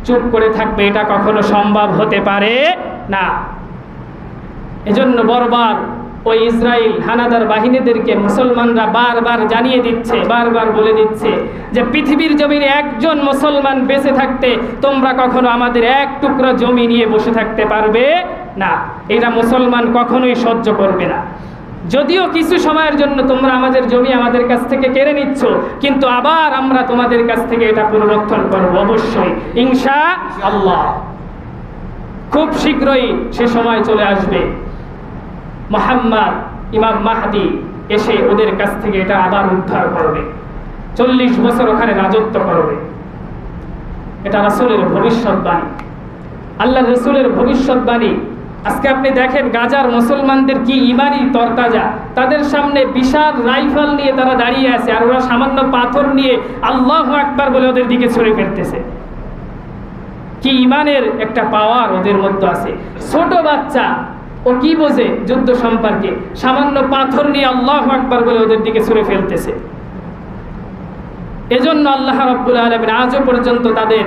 চুপ করে থাকবে, এটা কখনো সম্ভব হতে পারে না। এজন্য বারবার ওই ইসরায়েল হানাদার বাহিনীদেরকে মুসলমানরা বারবার জানিয়ে দিচ্ছে, বারবার বলে দিচ্ছে যে পৃথিবীর জমিনে একজন মুসলমান বেঁচে থাকতে তোমরা কখনো আমাদের এক টুকরো জমি নিয়ে বসে থাকতে পারবে না। এটা মুসলমান কখনোই সহ্য করবে না। যদিও কিছু সময়ের জন্য তোমরা আমাদের জমি আমাদের কাছ থেকে কেড়ে নিচ্ছ, কিন্তু আবার আমরা তোমাদের কাছ থেকে এটা পুনরুদ্ধার করব অবশ্যই ইনশাআল্লাহ। খুব শীঘ্রই সে সময় চলে আসবে, মুহাম্মদ ইমাম মাহদি এসে ওদের কাছ থেকে এটা আবার উদ্ধার করবে, 40 বছর ওখানে রাজত্ব করবে। এটা রাসূলের ভবিষ্যৎবাণী, আল্লাহর রাসূলের ভবিষ্যৎবাণী। আজকে আপনি দেখেন গাজার মুসলমানদের কি ইমানি তরতাজা, তাদের সামনে বিশাল রাইফেল নিয়ে তারা দাঁড়িয়ে আছে আর ওরা সামান্য পাথর নিয়ে আল্লাহু আকবার বলে ওদের দিকে ছুড়ে ফেলতেছে। কি ইমানের একটা পাওয়ার ওদের মধ্যে আছে। ছোট বাচ্চা ও কি বোঝে যুদ্ধ সম্পর্কে? সামান্য পাথর নিয়ে আল্লাহু আকবার বলে ওদের দিকে ছুঁড়ে ফেলতেছে। এজন্য আল্লাহ রাব্বুল আলামিন আজও পর্যন্ত তাদের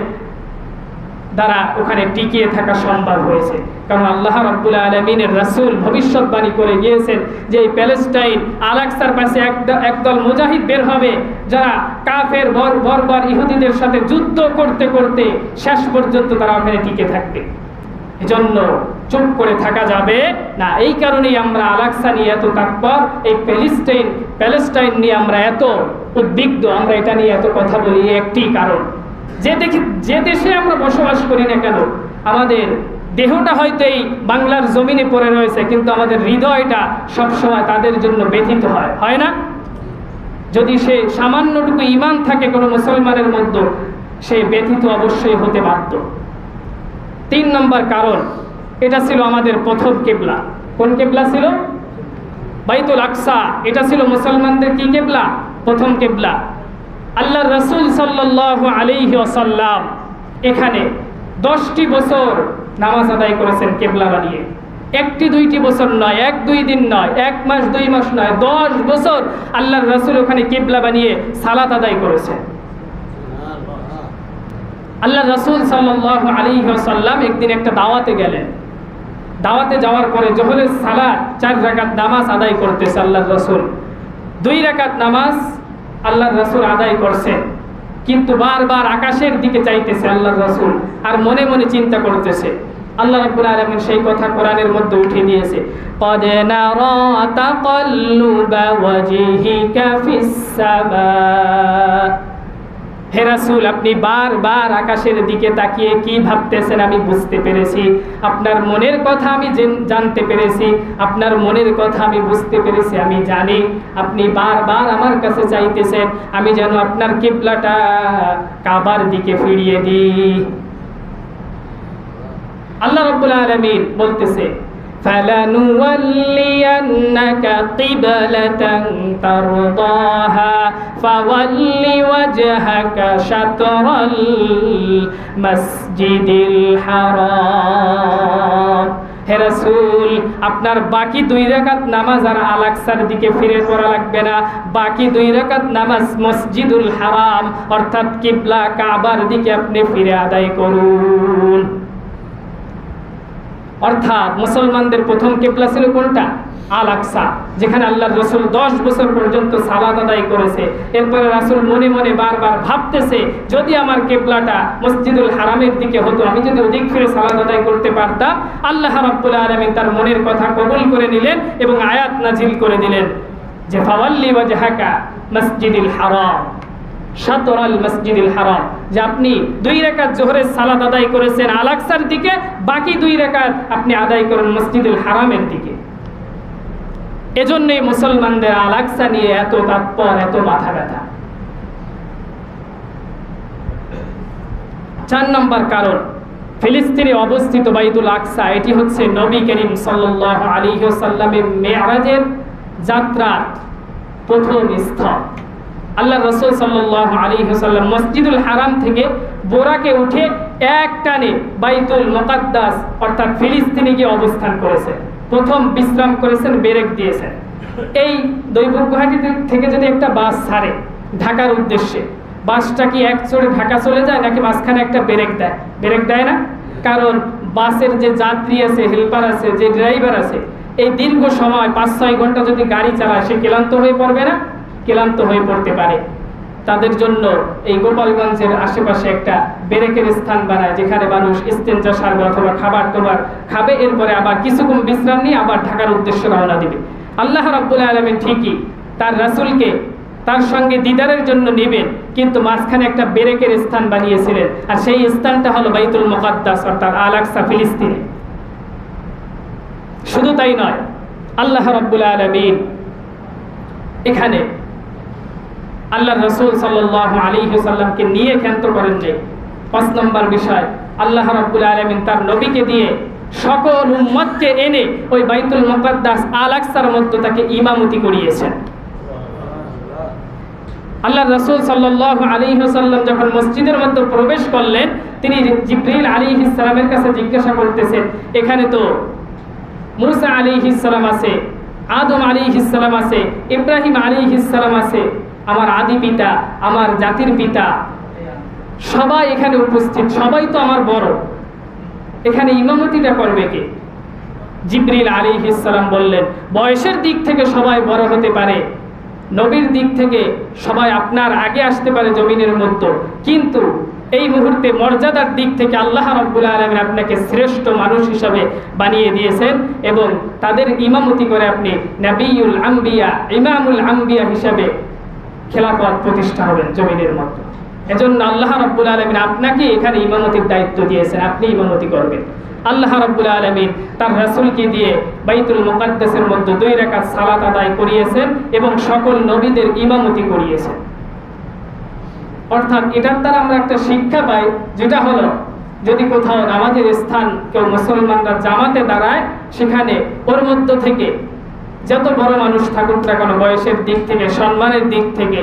দ্বারা ওখানে টিকিয়ে থাকা সম্ভব হয়েছে, কারণ আল্লাহ রাব্বুল আলামিনের রাসূল ভবিষ্যৎবাণী করে গিয়েছেন যে এই প্যালেস্টাইন আল-আকসার পাশে একদল মুজাহিদ বের হবে, যারা কাফের বর্বর ইহুদিদের সাথে যুদ্ধ করতে করতে শেষ পর্যন্ত তারা ওখানে টিকে থাকবে। এজন্য চুপ করে থাকা যাবে না। এই কারণেই আমরা আল-আকসা নিয়ে এত তাৎপর, এই প্যালেস্টাইন নিয়ে আমরা এত উদ্বিগ্ন, আমরা এটা নিয়ে এত কথা বলি একটি কারণ, যে দেশে আমরা বসবাস করি না কেন, আমাদের দেহটা হয়তো এই বাংলার জমিনে পড়ে রয়েছে, কিন্তু আমাদের হৃদয়টা সবসময় তাদের জন্য ব্যথিত হয় না? যদি সে সামান্যটুকু ঈমান থাকে কোনো মুসলমানের মধ্যে, সে ব্যথিত অবশ্যই হতে বাধ্য। 3 নম্বর কারণ, এটা ছিল আমাদের প্রথম কিবলা। কোন কিবলা ছিল? বাইতুল আকসা। এটা ছিল মুসলমানদের কি কিবলা? প্রথম কিবলা। আল্লাহর রাসূল সাল্লাল্লাহু আলাইহি ওয়াসাল্লাম এখানে 10টি বছর নামাজ আদায় করেছেন কিবলা বানিয়ে। 1-2টি বছর নয়, 1-2 দিন নয়, 1 মাস 2 মাস নয়, 10 বছর আল্লাহর রাসূল ওখানে কিবলা বানিয়ে সালাত আদায় করেছেন। আল্লাহর রাসূল সাল্লাল্লাহু আলাইহি ওয়াসাল্লাম একদিন একটা দাওয়াতে গেলেন। দাওয়াতে যাওয়ার পরে জোহরের সালাত 4 রাকাত নামাজ আদায় করতেছে আল্লাহর রাসূল। 2 রাকাত নামাজ আল্লাহর রাসূল আদায় করছেন, কিন্তু বারবার আকাশের দিকে চাইতেছে আল্লাহর রাসূল, আর মনে মনে চিন্তা করতেছে। আল্লাহ রাব্বুল আলামিন সেই কথা কোরআনের মধ্যে উঠিয়ে দিয়েছে, ক্বাদ নারা তাকাল্লুবা ওয়াজহিকা ফিস সামা। হে রাসূল, আপনি বারবার আকাশের দিকে তাকিয়ে কি ভাবতেছেন আমি বুঝতে পেরেছি। আপনার মনের কথা আমি জানতে পেরেছি, আপনার মনের কথা আমি বুঝতে পেরেছি। আমি জানি আপনি বারবার আমার কাছে চাইতেছেন আমি যেন আপনার কিবলাটা কাবার দিকে ফিরিয়ে দিই। আল্লাহ রাব্বুল আলামিন বলতেছে, فَلَنُوَلِّيَنَّكَ قِبْلَةً تَرْضَاهَا فَوَلِّ وَجْهَكَ شَطْرَ الْمَسْجِدِ الْحَرَامِ। হে রাসূল, আপনার বাকি 2 রাকাত নামাজ আর আল-আকসার দিকে ফিরে পড়া লাগবে না। বাকি 2 রাকাত নামাজ মসজিদুল হারাম অর্থাৎ কিবলা কাবার দিকে আপনি ফিরে আদায় করুন। অর্থাৎ মুসলমানদের প্রথম কিবলা ছিল কোনটা? আল-আকসা, যেখানে আল্লাহর রাসূল 10 বছর পর্যন্ত সালাত আদায় করেছে। এরপরে রাসূল মনে মনে বারবার ভাবতেছে, যদি আমার কিবলাটা মসজিদুল হারামের দিকে হতো, আমি যদি ওদিক ফিরে সালাত আদায় করতে পারতাম। আল্লাহ রাব্বুল আলামিন তার মনের কথা কবুল করে নিলেন এবং আয়াত নাজিল করে দিলেন যে ফাওয়াল্লি ওয়াজহাকা মসজিদুল হারাম শাতরাল মসজিদুল হারাম, যে আপনি 2 রাকাত যোহরের সালাত আদায় করেছেন আল-আকসার দিকে, বাকি 2 রাকাত আপনি আদায় করেন মসজিদুল হারামের দিকে। এজন্যই মুসলমানদের আল-আকসা নিয়ে এত তাৎপর, এত মাথা ব্যথা। 4 নম্বর কারণ, ফিলিস্তিনে অবস্থিত বাইতুল আকসা, এটি হচ্ছে নবী করিম সাল্লাল্লাহু আলাইহি ওয়াসাল্লামের মেরাজের যাত্রার প্রথম স্থল। আল্লাহ রাসূল সাল্লাল্লাহু আলাইহি ওয়াসাল্লাম মসজিদুল হারাম থেকে বোরাকে উঠে এক টানে বাইতুল মুকাদ্দাস অর্থাৎ ফিলিস্তিনে গিয়ে অবস্থান করেছেন। প্রথম বিশ্রাম করেছেন, ব্রেক দিয়েছেন। এই দৈবক গুয়াহাটি থেকে যদি একটা বাস ছাড়ে ঢাকার উদ্দেশ্যে, বাসটা কি এক চড়ে ঢাকা চলে যায় নাকি মাঝখানে একটা ব্রেক দেয়? ব্রেক দেয় না, কারণ বাসের যে যাত্রী আছে, হেল্পার আছে, যে ড্রাইভার আছে, এই দীর্ঘ সময় 5-6 ঘন্টা যদি গাড়ি চালায়, সে ক্লান্ত হয়ে পড়বে না? ক্লান্ত হয়ে পড়তে পারে। তাদের জন্য এই গোপালগঞ্জের আশেপাশে একটা ব্রেকের স্থান বানায়, যেখানে মানুষ ইস্তেঞ্জা সারবে অথবা খাবার দাবার খাবে, এরপরে আবার কিছুক্ষণ বিশ্রাম নিয়ে আবার ঢাকার উদ্দেশ্যে রওনা দিবে। আল্লাহ রাব্বুল আলামিন ঠিকই তার রাসূলকে তার সঙ্গে দিদারের জন্য নেবেন, কিন্তু মাঝখানে একটা ব্রেকের স্থান বানিয়েছিলেন, আর সেই স্থানটা হলো বাইতুল মুকাদ্দাস অর্থাৎ আল-আকসা ফিলিস্তিনে। শুধু তাই নয়, আল্লাহ রাব্বুল আলামিন এখানে আল্লাহর রাসূল সাল্লাল্লাহু আলাইহি ওয়াসাল্লামকে নিয়ে ক্ষান্ত করেন নাই। 5 নম্বর বিষয়, আল্লাহ রাব্বুল আলামিন তার নবীকে দিয়ে সকল উম্মতকে এনে ওই বাইতুল মুকাদ্দাস আল-আকসার মধ্যে তাকে ইমামতি করিয়েছেন। আল্লাহর রাসূল সাল্লাল্লাহু আলাইহি ওয়াসাল্লাম যখন মসজিদের মধ্যে প্রবেশ করলেন, তিনি জিবরিল আলাইহিস সালামের কাছে জিজ্ঞাসা করতেছেন, এখানে তো মুসা আলাইহিস সালাম আছে, আদম আলাইহিস সালাম আছে, ইব্রাহিম আলাইহিস সালাম আছে, আমার আদি পিতা, আমার জাতির পিতা, সবাই এখানে উপস্থিত, সবাই তো আমার বড়, এখানে ইমামতিটা করবে কে? জিবরিল আলাইহিস সালাম বললেন, বয়সের দিক থেকে সবাই বড় হতে পারে, নবীর দিক থেকে সবাই আপনার আগে আসতে পারে জমিনের মধ্যে, কিন্তু এই মুহূর্তে মর্যাদার দিক থেকে আল্লাহ রাব্বুল আলামিন আপনাকে শ্রেষ্ঠ মানুষ হিসাবে বানিয়ে দিয়েছেন এবং তাদের ইমামতি করে আপনি নবিয়ুল আম্বিয়া, ইমামুল আম্বিয়া হিসাবে খেলাফত প্রতিষ্ঠা হবেন জমিনের মধ্যে। এজন্য আল্লাহ রাব্বুল আলামিন আপনাকে এখানে ইমামতির দায়িত্ব দিয়েছেন, আপনি ইমামতি করবেন। আল্লাহ রাব্বুল আলামিন তার রাসূলকে দিয়ে বাইতুল মুকাদ্দাসের মধ্যে 2 রাকাত সালাত আদায় করিয়েছেন এবং সকল নবীদের ইমামতি করিয়েছেন। অর্থাৎ এটার দ্বারা আমরা একটা শিক্ষা পাই, যেটা হলো যদি কোথাও নামাজের স্থান কেউ মুসলমানরা জামাতে দাঁড়ায়, সেখানে ওর মধ্য থেকে যত বড় মানুষ থাকুক না কেন, বয়সের দিক থেকে, সম্মানের দিক থেকে,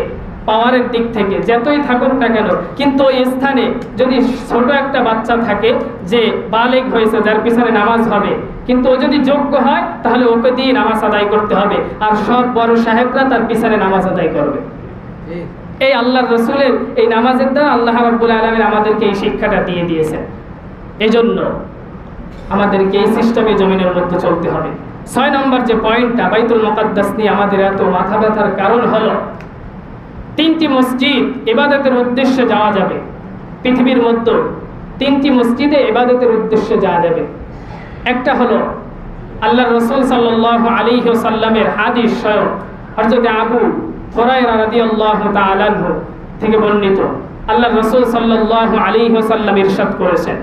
পাওয়ারের দিক থেকে যতই থাকুক না কেন, কিন্তু ওই স্থানে যদি ছোট একটা বাচ্চা থাকে যে বালেগ হয়েছে, যার পিছনে নামাজ হবে, কিন্তু ও যদি যোগ্য হয় তাহলে ওকে দিয়ে নামাজ আদায় করতে হবে, আর সব বড় সাহেবরা তার পিছনে নামাজ আদায় করবে। এই আল্লাহর রাসূলের এই নামাজের দ্বারা আল্লাহ রাব্বুল আলামিন আমাদেরকে এই শিক্ষাটা দিয়ে দিয়েছেন। এজন্য আমাদেরকে এই সিস্টেমে জমিনের মধ্যে চলতে হবে। 6 নম্বর যে পয়েন্টটা বাইতুল মুকাদ্দাস নিয়ে আমাদের এত মাথা ব্যথার কারণ হলো, 3টি মসজিদ ইবাদতের উদ্দেশ্যে যাওয়া যাবে। পৃথিবীর মধ্যে 3টি মসজিদে ইবাদতের উদ্দেশ্যে যাওয়া যাবে। একটা হলো আল্লাহর রাসূল সাল্লাল্লাহু আলাইহি ওয়াসাল্লামের হাদিস স্বয়ং হযরত আবু হুরায়রা রাদিয়াল্লাহু তাআলা আনহু থেকে বর্ণিত। আল্লাহর রাসূল সাল্লাল্লাহু আলাইহি ওয়াসাল্লাম ইরশাদ করেছেন,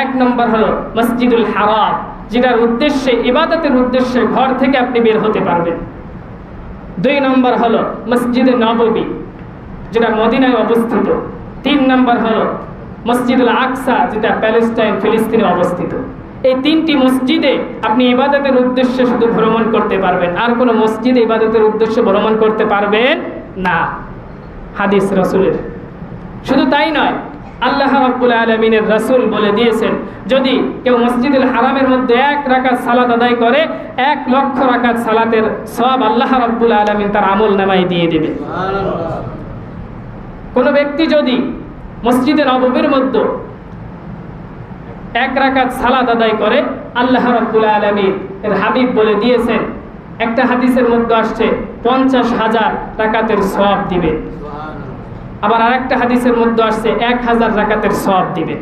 1 নম্বর হলো মসজিদুল হারাম, যেটার উদ্দেশ্যে ইবাদতের উদ্দেশ্যে ঘর থেকে আপনি বের হতে পারবেন। 2 নম্বর হলো মসজিদে নববী, যেটা মদিনায় অবস্থিত। 3 নম্বর হলো মসজিদুল আকসা, যেটা প্যালেস্টাইন, ফিলিস্তিনে অবস্থিত। এই 3টি মসজিদে আপনি ইবাদতের উদ্দেশ্যে শুধু ভ্রমণ করতে পারবেন, আর কোনো মসজিদে ইবাদতের উদ্দেশ্যে ভ্রমণ করতে পারবেন না, হাদিস রাসূলের। শুধু তাই নয়, আল্লাহ রাব্বুল আলামিনের রাসূল বলে দিয়েছেন, যদি কেউ মসজিদুল হারামের মধ্যে 1 রাকাত সালাত আদায় করে, 1 লক্ষ রাকাত সালাতের সওয়াব আল্লাহ রাব্বুল আলামিন তার আমলনামায় দিয়ে দেবে। সুবহানাল্লাহ। কোন ব্যক্তি যদি মসজিদে নববীর মধ্যে 1 রাকাত সালাত আদায় করে, আল্লাহ রাব্বুল আলামিন এর হাবিব বলে দিয়েছেন, একটা হাদিসের মধ্যে আসছে 50,000 রাকাতের সওয়াব দিবে। আবার আরেকটা হাদিসের মধ্যে আসছে 1000 রাকাতের সওয়াব দিবে।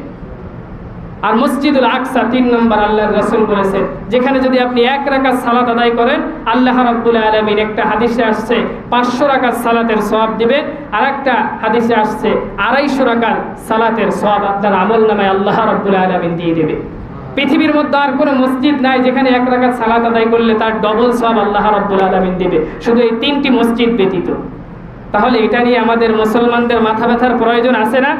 আর মসজিদুল আকসা 3 নম্বর আল্লাহর রাসূল বলেছেন, যেখানে যদি আপনি 1 রাকাত সালাত আদায় করেন, আল্লাহ রাব্বুল আলামিন একটা হাদিসে আসছে 500 রাকাত সালাতের সওয়াব দিবে, আর একটা হাদিসে আসছে 250 রাকাত সালাতের সওয়াব আপনার আমলনামায় আল্লাহ রাব্বুল আলামিন দিয়ে দেবে। পৃথিবীর মধ্যে আর কোনো মসজিদ নাই যেখানে 1 রাকাত সালাত আদায় করলে তার ডবল সওয়াব আল্লাহ রাব্বুল আলামিন দিবে, শুধু এই 3টি মসজিদ ব্যতীত। তাহলে এটা নিয়ে আমাদের মুসলমানদের মাথা ব্যথার প্রয়োজন আছে না?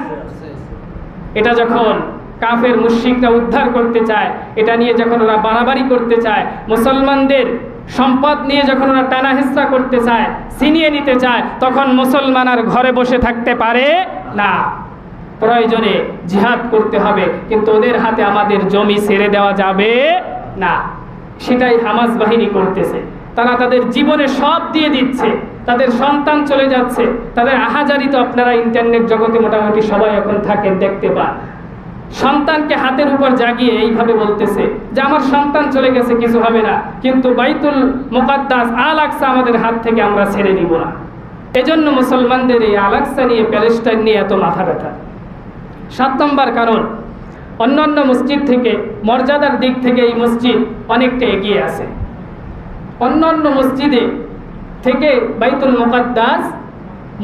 এটা যখন কাফের মুশরিকরা উদ্ধার করতে চায়, এটা নিয়ে যখন ওরা বাড়াবাড়ি করতে চায়, মুসলমানদের সম্পদ নিয়ে যখন ওরা টানা হেঁচড়া করতে চায়, ছিনিয়ে নিতে চায়, তখন মুসলমান আর ঘরে বসে থাকতে পারে না। প্রয়োজনে জিহাদ করতে হবে, কিন্তু ওদের হাতে আমাদের জমি ছেড়ে দেওয়া যাবে না। সেটাই হামাস বাহিনী করতেছে। তারা তাদের জীবনে সব দিয়ে দিচ্ছে, তাদের সন্তান চলে যাচ্ছে, তাদের আহাজারি তো আপনারা ইন্টারনেট জগতে মোটামুটি সবাই এখন থাকেন, দেখতে পান। সন্তানকে হাতের উপর জাগিয়ে এইভাবে বলতেছে যে আমার সন্তান চলে গেছে, কিছু হবে না, কিন্তু বাইতুল মুকাদ্দাস আল আকসা আমাদের হাত থেকে আমরা ছেড়ে দিব না। এজন্য মুসলমানদের এই আল আকসা নিয়ে, প্যালেস্টাইন নিয়ে এত মাথা ব্যথা। 7 নম্বর কারণ, অন্যান্য মসজিদ থেকে মর্যাদার দিক থেকে এই মসজিদ অনেকটা এগিয়ে আছে। অন্যান্য মসজিদে থেকে বাইতুল মুকাদ্দাস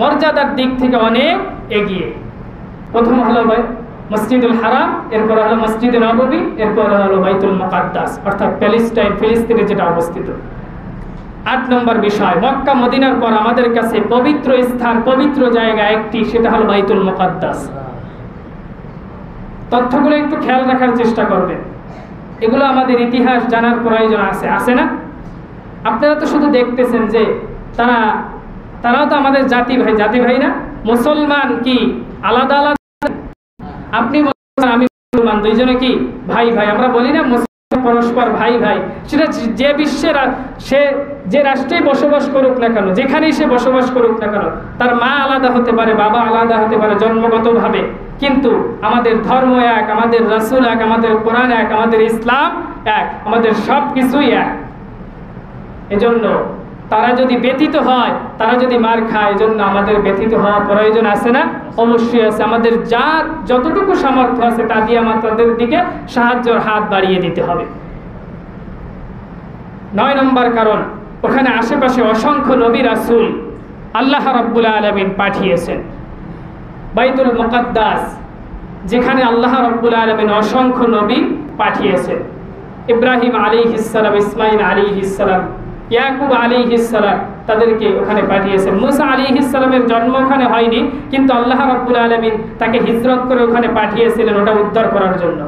মর্যাদার দিক থেকে অনেক এগিয়ে। প্রথম হলো মসজিদুল হারাম, এরপর হলো মসজিদে নববী, এরপর হলো বাইতুল মুকাদ্দাস, অর্থাৎ প্যালেস্টাইন, ফিলিস্তিনে যেটা অবস্থিত। 8 নম্বর বিষয়, মক্কা মদিনার পর আমাদের কাছে পবিত্র স্থান, পবিত্র জায়গা একটি, সেটা হলো বাইতুল মুকাদ্দাস। তথ্যগুলো একটু খেয়াল রাখার চেষ্টা করবেন, এগুলো আমাদের ইতিহাস জানার প্রয়োজন আছে না? আপনারা তো শুধু দেখতেছেন যে তারাও তো আমাদের জাতি ভাই না? মুসলমান কি আলাদা আলাদা? আপনি মুসলমান, আমি মুসলমান, দুইজনে কি ভাই? আমরা বলি না মুসলমান পরস্পর ভাই ভাই, সেটা যে বিশ্বের সে যে রাষ্ট্রেই বসবাস করুক না কেন, যেখানেই সে বসবাস করুক না কেন, তার মা আলাদা হতে পারে, বাবা আলাদা হতে পারে জন্মগতভাবে, কিন্তু আমাদের ধর্ম এক, আমাদের রাসূল এক, আমাদের কোরআন এক, আমাদের ইসলাম এক, আমাদের সব কিছুই এক। এজন্য তারা যদি ব্যথিত হয়, তারা যদি মার খায়, এজন্য আমাদের ব্যথিত হওয়ার প্রয়োজন আছে না? অবশ্যই আছে। আমাদের যা যতটুকু সামর্থ্য আছে তা দিয়ে আমাদের দিকে সাহায্যের হাত বাড়িয়ে দিতে হবে। 9 নম্বর কারণ, ওখানে আশেপাশে অসংখ্য নবী রাসূল আল্লাহ রাব্বুল আলামিন পাঠিয়েছেন। বাইতুল মুকাদ্দাস, যেখানে আল্লাহ রাব্বুল আলামিন অসংখ্য নবী পাঠিয়েছেন। ইব্রাহিম আলাইহিস সালাম, ইসমাঈল আলাইহিস সালাম, ইয়াকুব আলাইহিস সালাম, তাদেরকে ওখানে পাঠিয়েছেন। মুসা আলাইহিস সালামের জন্ম ওখানে হয়নি, কিন্তু আল্লাহ রাব্বুল আলামিন তাকে হিজরত করে ওখানে পাঠিয়েছিলেন ওটা উদ্ধার করার জন্য।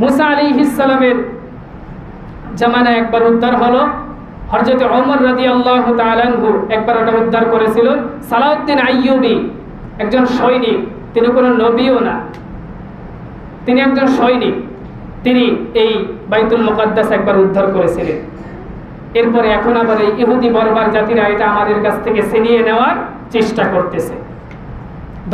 মুসা আলাইহিস সালামের জামানায় একবার উদ্ধার হলো, হযরত ওমর রাদিয়াল্লাহু তাআলা আনহু একবার ওটা উদ্ধার করেছিল। সালাউদ্দিন আইয়ুবী একজন সৈনিক, তিনি কোনো নবীও না, তিনি একজন সৈনিক, তিনি এই বাইতুল মুকাদ্দাস একবার উদ্ধার করেছিলেন। এরপরে এখন আবার এই ইহুদি বর্বর জাতিরা এটা আমাদের কাছ থেকে ছিনিয়ে নেওয়ার চেষ্টা করতেছে।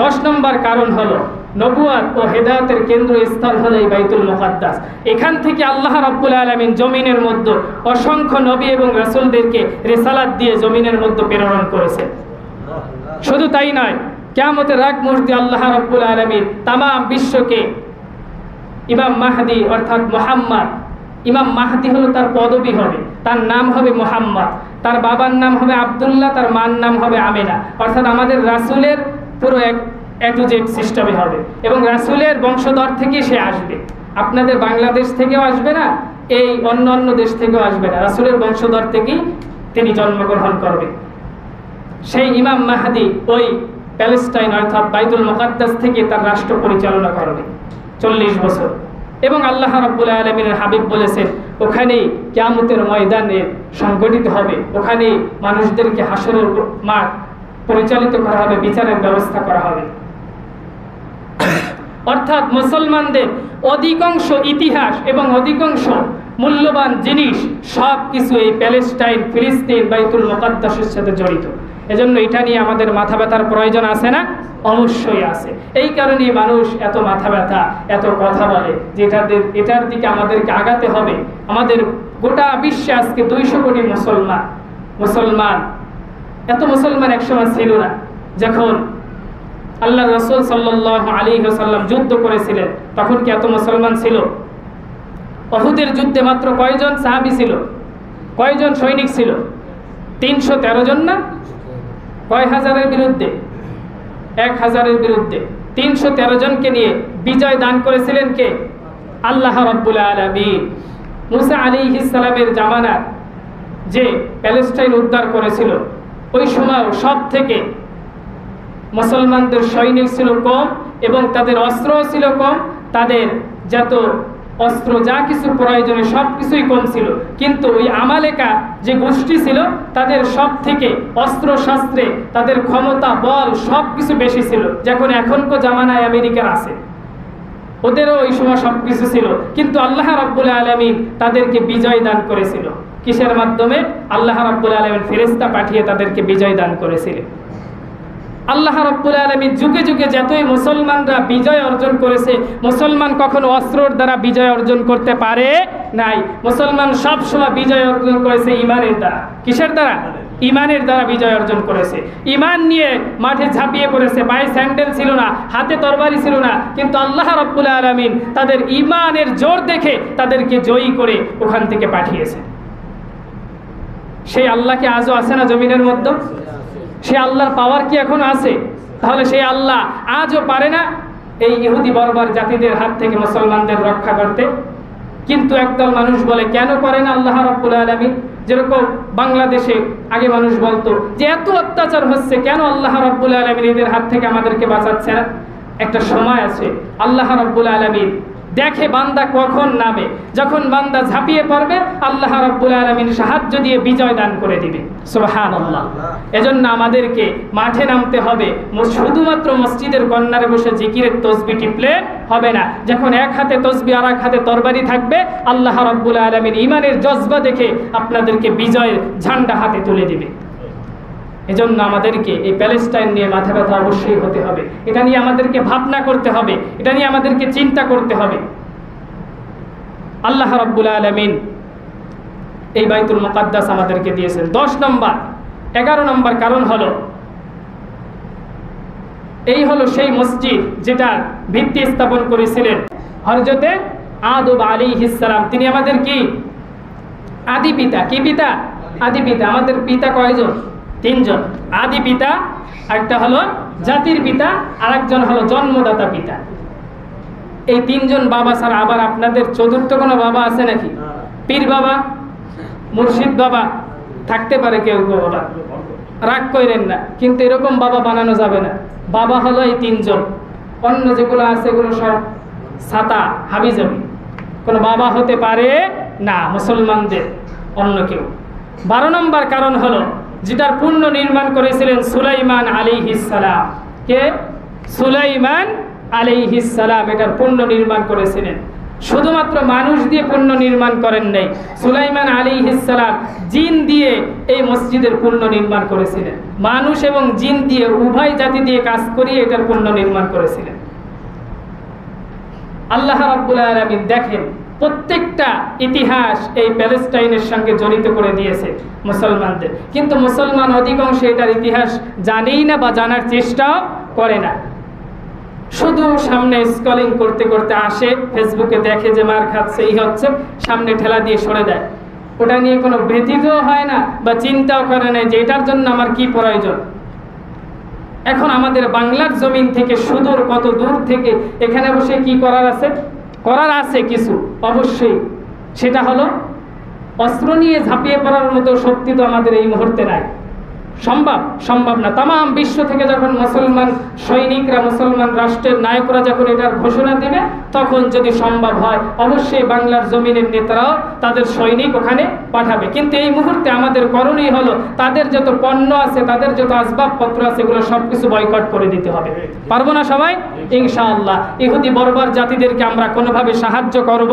10 নম্বর কারণ হলো, নবুয়াত ও হেদায়েতের কেন্দ্রস্থল হলো এই বাইতুল মুকাদ্দাস। এখান থেকে আল্লাহ রাব্বুল আলামিন জমিনের মধ্যে অসংখ্য নবী এবং রাসূলদেরকে রিসালাত দিয়ে জমিনের মধ্যে প্রেরণ করেছেন। শুধু তাই নয়, কিয়ামতের আগ মুহূর্তে আল্লাহ রাব্বুল আলামিন তামাম বিশ্বকে ইমাম মাহদি অর্থাৎ মুহাম্মদ, ইমাম মাহদি হলো তার পদবী হবে, তার নাম হবে মুহাম্মদ, তার বাবার নাম হবে আব্দুল্লাহ, তার মার নাম হবে আমেনা, অর্থাৎ আমাদের রাসূলের পুরো এ টু জেড সিস্টেমে হবে, এবং রাসূলের বংশধর থেকে সে আসবে। আপনাদের বাংলাদেশ থেকেও আসবে না, এই অন্য অন্য দেশ থেকেও আসবে না, রাসূলের বংশধর থেকেই তিনি জন্মগ্রহণ করবে। সেই ইমাম মাহদি ওই প্যালেস্টাইন অর্থাৎ বাইতুল মুকাদ্দাস থেকে তার রাষ্ট্র পরিচালনা করবে 40 বছর। এবং আল্লাহ রাব্বুল আলামিনের হাবিব বলেছেন, ওখানেই কিয়ামতের ময়দানে সংগঠিত হবে, ওখানে মানুষদেরকে হাসরের মাঠ পরিচালিত করা হবে, বিচারের ব্যবস্থা করা হবে। অর্থাৎ মুসলমানদের অধিকাংশ ইতিহাস এবং অধিকাংশ মূল্যবান জিনিস সব কিছু এই প্যালেস্টাইন, ফিলিস্তিন, বাইতুল মুকাদ্দাসের সাথে জড়িত। এজন্য এটা নিয়ে আমাদের মাথা ব্যথার প্রয়োজন আছে না? অবশ্যই আছে। এই কারণে মানুষ এত মাথা ব্যথা, এত কথা বলে যে এটার দিকে আমাদেরকে আগাতে হবে। আমাদের গোটা বিশ্বে আজকে 200 কোটি মুসলমান, এত মুসলমান একসময় ছিল না। যখন আল্লাহ রাসূল সাল্লাল্লাহু আলাইহি ওয়াসাল্লাম যুদ্ধ করেছিলেন, তখন কি এত মুসলমান ছিল? উহুদের যুদ্ধে মাত্র কয়জন সাহাবী ছিল, কয়জন সৈনিক ছিল? 313 জন না? কয় হাজারের বিরুদ্ধে? 1000-এর বিরুদ্ধে 313 জনকে নিয়ে বিজয় দান করেছিলেন কে? আল্লাহ রাব্বুল আলামিন। মুসা আলাইহিস সালামের জামানা যে প্যালেস্টাইন উদ্ধার করেছিল, ওই সময় সব থেকে মুসলমানদের সৈনিক ছিল কম এবং তাদের অস্ত্রও ছিল কম, তাদের যত অস্ত্র যা কিছু প্রয়োজনে সব কিছুই কম ছিল। কিন্তু ওই আমালেকা যে গোষ্ঠী ছিল, তাদের সব থেকে অস্ত্র শাস্ত্রে তাদের ক্ষমতা, বল সব কিছু বেশি ছিল, যখন এখনকার জামানায় আমেরিকার আছে। ওদেরও ওই সময় সব কিছু ছিল, কিন্তু আল্লাহ রাব্বুল আলামিন তাদেরকে বিজয় দান করেছিল। কিসের মাধ্যমে? আল্লাহ রাব্বুল আলামিন ফেরেশতা পাঠিয়ে তাদেরকে বিজয় দান করেছিলেন। আল্লাহ রাব্বুল আলামিন যুগে যুগে যতই মুসলমানরা বিজয় অর্জন করেছে, মুসলমান কখনো অস্ত্রের দ্বারা বিজয় অর্জন করতে পারে নাই। মুসলমান সব সময় বিজয় অর্জন করেছে ঈমানের দ্বারা। কিসের দ্বারা? ঈমানের দ্বারা বিজয় অর্জন করেছে। ঈমান নিয়ে মাঠে ঝাঁপিয়ে পড়েছে, পায়ে স্যান্ডেল ছিল না, হাতে তরবারি ছিল না, কিন্তু আল্লাহ রাব্বুল আলামিন তাদের ঈমানের জোর দেখে তাদেরকে জয়ী করে ওখান থেকে পাঠিয়েছে। সেই আল্লাহকে আজও আছে না জমিনের মধ্যে? সে আল্লাহর পাওয়ার কি এখন আছে? তাহলে সেই আল্লাহ আজও পারে না এই ইহুদি বর্বর জাতিদের হাত থেকে মুসলমানদের রক্ষা করতে? কিন্তু একদল মানুষ বলে, কেন করে না আল্লাহ রাব্বুল আলামিন? যেরকম বাংলাদেশে আগে মানুষ বলতো যে এত অত্যাচার হচ্ছে, কেন আল্লাহ রাব্বুল আলামিন এদের হাত থেকে আমাদেরকে বাঁচাচ্ছে না? একটা সময় আছে আল্লাহ রাব্বুল আলামিন দেখে বান্দা কখন নামে, যখন বান্দা ঝাঁপিয়ে পড়বে আল্লাহ রাব্বুল আলামিন সাহায্য দিয়ে বিজয় দান করে দিবে। সুবহানাল্লাহ। এজন্য আমাদেরকে মাঠে নামতে হবে। শুধুমাত্র মসজিদের কর্নারে বসে জিকিরের তসবিহ টিপলে হবে না। যখন এক হাতে তসবিহ আর এক হাতে তরবারি থাকবে, আল্লাহ রাব্বুল আলামিন ঈমানের জজবা দেখে আপনাদেরকে বিজয়ের ঝান্ডা হাতে তুলে দিবে। এজন্য আমাদেরকে এই প্যালেস্টাইন নিয়ে মাথা ব্যথা অবশ্যই হতে হবে। এটা নিয়ে আমাদেরকে ভাবনা করতে হবে, এটা নিয়ে আমাদেরকে চিন্তা করতে হবে। আল্লাহ রাব্বুল আলামিন এই বাইতুল মুকাদ্দাস আমাদেরকে দিয়েছেন। 11 নম্বর কারণ হলো, এই হলো সেই মসজিদ যেটার ভিত্তি স্থাপন করেছিলেন হযরতে আদম আলাইহিস সালাম। তিনি আমাদের কি আদি পিতা। কি পিতা? আদি পিতা। আমাদের পিতা কয়জন? 3 জন। আদি পিতা, একটা হলো জাতির পিতা, আরেকজন হলো জন্মদাতা পিতা। এই 3 জন বাবা ছাড়া আবার আপনাদের চতুর্থ কোনো বাবা আছে নাকি? পীর বাবা, মুর্শিদ বাবা থাকতে পারে কেউ কেউ, বাবা রাগ করেন না, কিন্তু এরকম বাবা বানানো যাবে না। বাবা হলো এই 3 জন। অন্য যেগুলো আছে এগুলো সব ছাতা হাবিজাবি, কোনো বাবা হতে পারে না মুসলমানদের অন্য কেউ। 12 নম্বর কারণ হলো, যেটার পূর্ণ নির্মাণ করেছিলেন সুলাইমান আলাইহিস সালাম। কে? সুলাইমান আলাইহিস সালাম এটার পূর্ণ নির্মাণ করেছিলেন। শুধুমাত্র মানুষ দিয়ে পূর্ণ নির্মাণ করেন নাই, সুলাইমান আলাইহিস সালাম জিন দিয়ে এই মসজিদের পূর্ণ নির্মাণ করেছিলেন। মানুষ এবং জিন দিয়ে, উভয় জাতি দিয়ে কাজ করিয়ে এটার পূর্ণ নির্মাণ করেছিলেন। আল্লাহ রাব্বুল আলামিন দেখেন প্রত্যেকটা ইতিহাস এই প্যালেস্টাইনের সঙ্গে জড়িত করে দিয়েছে মুসলমানদের, কিন্তু মুসলমান অধিকাংশ এটার ইতিহাস জানেই না বা জানার চেষ্টাও করে না। শুধু সামনে স্ক্রলিং করতে করতে আসে, ফেসবুকে দেখে যে মার খাচ্ছে, এই হচ্ছে, সামনে ঠেলা দিয়ে সরে দেয়। ওটা নিয়ে কোনো ব্যথিতও হয় না বা চিন্তাও করে না যে এটার জন্য আমার কি প্রয়োজন। এখন আমাদের বাংলার জমিন থেকে সুদূর, কত দূর থেকে এখানে বসে কি করার আছে? করার আছে কিছু অবশ্যই, সেটা হলো অস্ত্র নিয়ে ঝাঁপিয়ে পড়ার মতো শক্তি তো আমাদের এই মুহূর্তে নাই। সম্ভব না। তাম বিশ্ব থেকে যখন মুসলমান সৈনিকরা, মুসলমান রাষ্ট্রের নায়করা যখন এটার ঘোষণা দিবে, তখন যদি সম্ভব হয় অবশ্যই বাংলার জমিনের নেতারাও তাদের সৈনিক ওখানে পাঠাবে। কিন্তু এই মুহূর্তে আমাদের করণীয় হলো তাদের যত পণ্য আছে, তাদের যত আসবাবপত্র আছে, এগুলো সবকিছু বয়কট করে দিতে হবে। পারবো না সবাই? ইনশাআল্লাহ। ইহুদি বর্বর জাতিদেরকে আমরা কোনোভাবে সাহায্য করব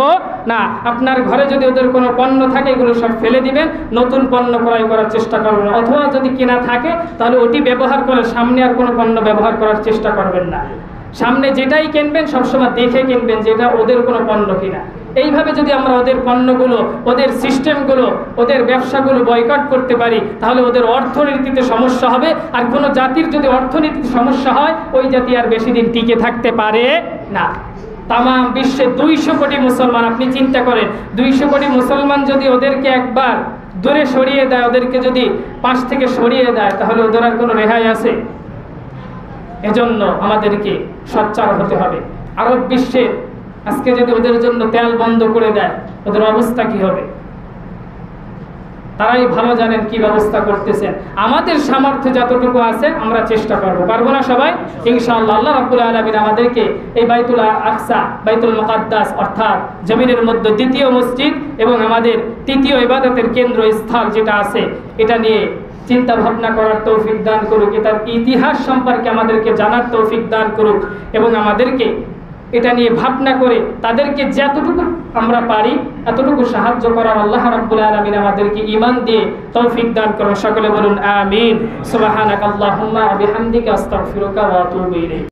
না। আপনার ঘরে যদি ওদের কোনো পণ্য থাকে, এগুলো সব ফেলে দিবেন, নতুন পণ্য ক্রয় করার চেষ্টা করবেন। অথবা যদি কিনা থাকে তাহলে ওটি ব্যবহার করে সামনে আর কোনো পণ্য ব্যবহার করার চেষ্টা করবেন না। সামনে যেটাই কিনবেন সবসময় দেখে কিনবেন যেটা ওদের কোনো পণ্য কিনা। এইভাবে যদি আমরা ওদের পণ্যগুলো, ওদের সিস্টেমগুলো, ওদের ব্যবসাগুলো বয়কট করতে পারি, তাহলে ওদের অর্থনীতিতে সমস্যা হবে। আর কোনো জাতির যদি অর্থনীতিতে সমস্যা হয়, ওই জাতি আর বেশি দিন টিকে থাকতে পারে না। তাম বিশ্বে 200 কোটি মুসলমান, আপনি চিন্তা করেন 200 কোটি মুসলমান যদি ওদেরকে একবার দূরে সরিয়ে দেয়, ওদেরকে যদি পাশ থেকে সরিয়ে দেয়, তাহলে ওদের আর কোনো রেহাই আছে? এজন্য আমাদেরকে সোচ্চার হতে হবে। আরব বিশ্বে আজকে যদি ওদের জন্য তেল বন্ধ করে দেয়, ওদের অবস্থা কি হবে? তারাই ভালো জানেন কি ব্যবস্থা করতেছেন। আমাদের সামর্থ্য যতটুকু আছে আমরা চেষ্টা করব। পারবো না সবাই? ইনশাআল্লাহ। আল্লাহ রাব্বুল আলামিন আমাদেরকে এই বাইতুল আকসা, বাইতুল মুকাদ্দাস অর্থাৎ জমিনের মধ্যে দ্বিতীয় মসজিদ এবং আমাদের তৃতীয় ইবাদতের কেন্দ্র স্থল যেটা আছে, এটা নিয়ে চিন্তা ভাবনা করার তৌফিক দান করুক। এটার ইতিহাস সম্পর্কে আমাদেরকে জানার তৌফিক দান করুক এবং আমাদেরকে এটা নিয়ে ভাবনা করে তাদেরকে যতটুকু আমরা পারি এতটুকু সাহায্য করার আল্লাহ রাব্বুল আলামিন আমাদেরকে ঈমান দিয়ে তৌফিক দান করুন। সকলে বলুন আমিন। সুবহানাকাল্লাহুম্মা ওয়া বিহামদিকা আস্তাগফিরুকা ওয়া আতুবু ইলাইক।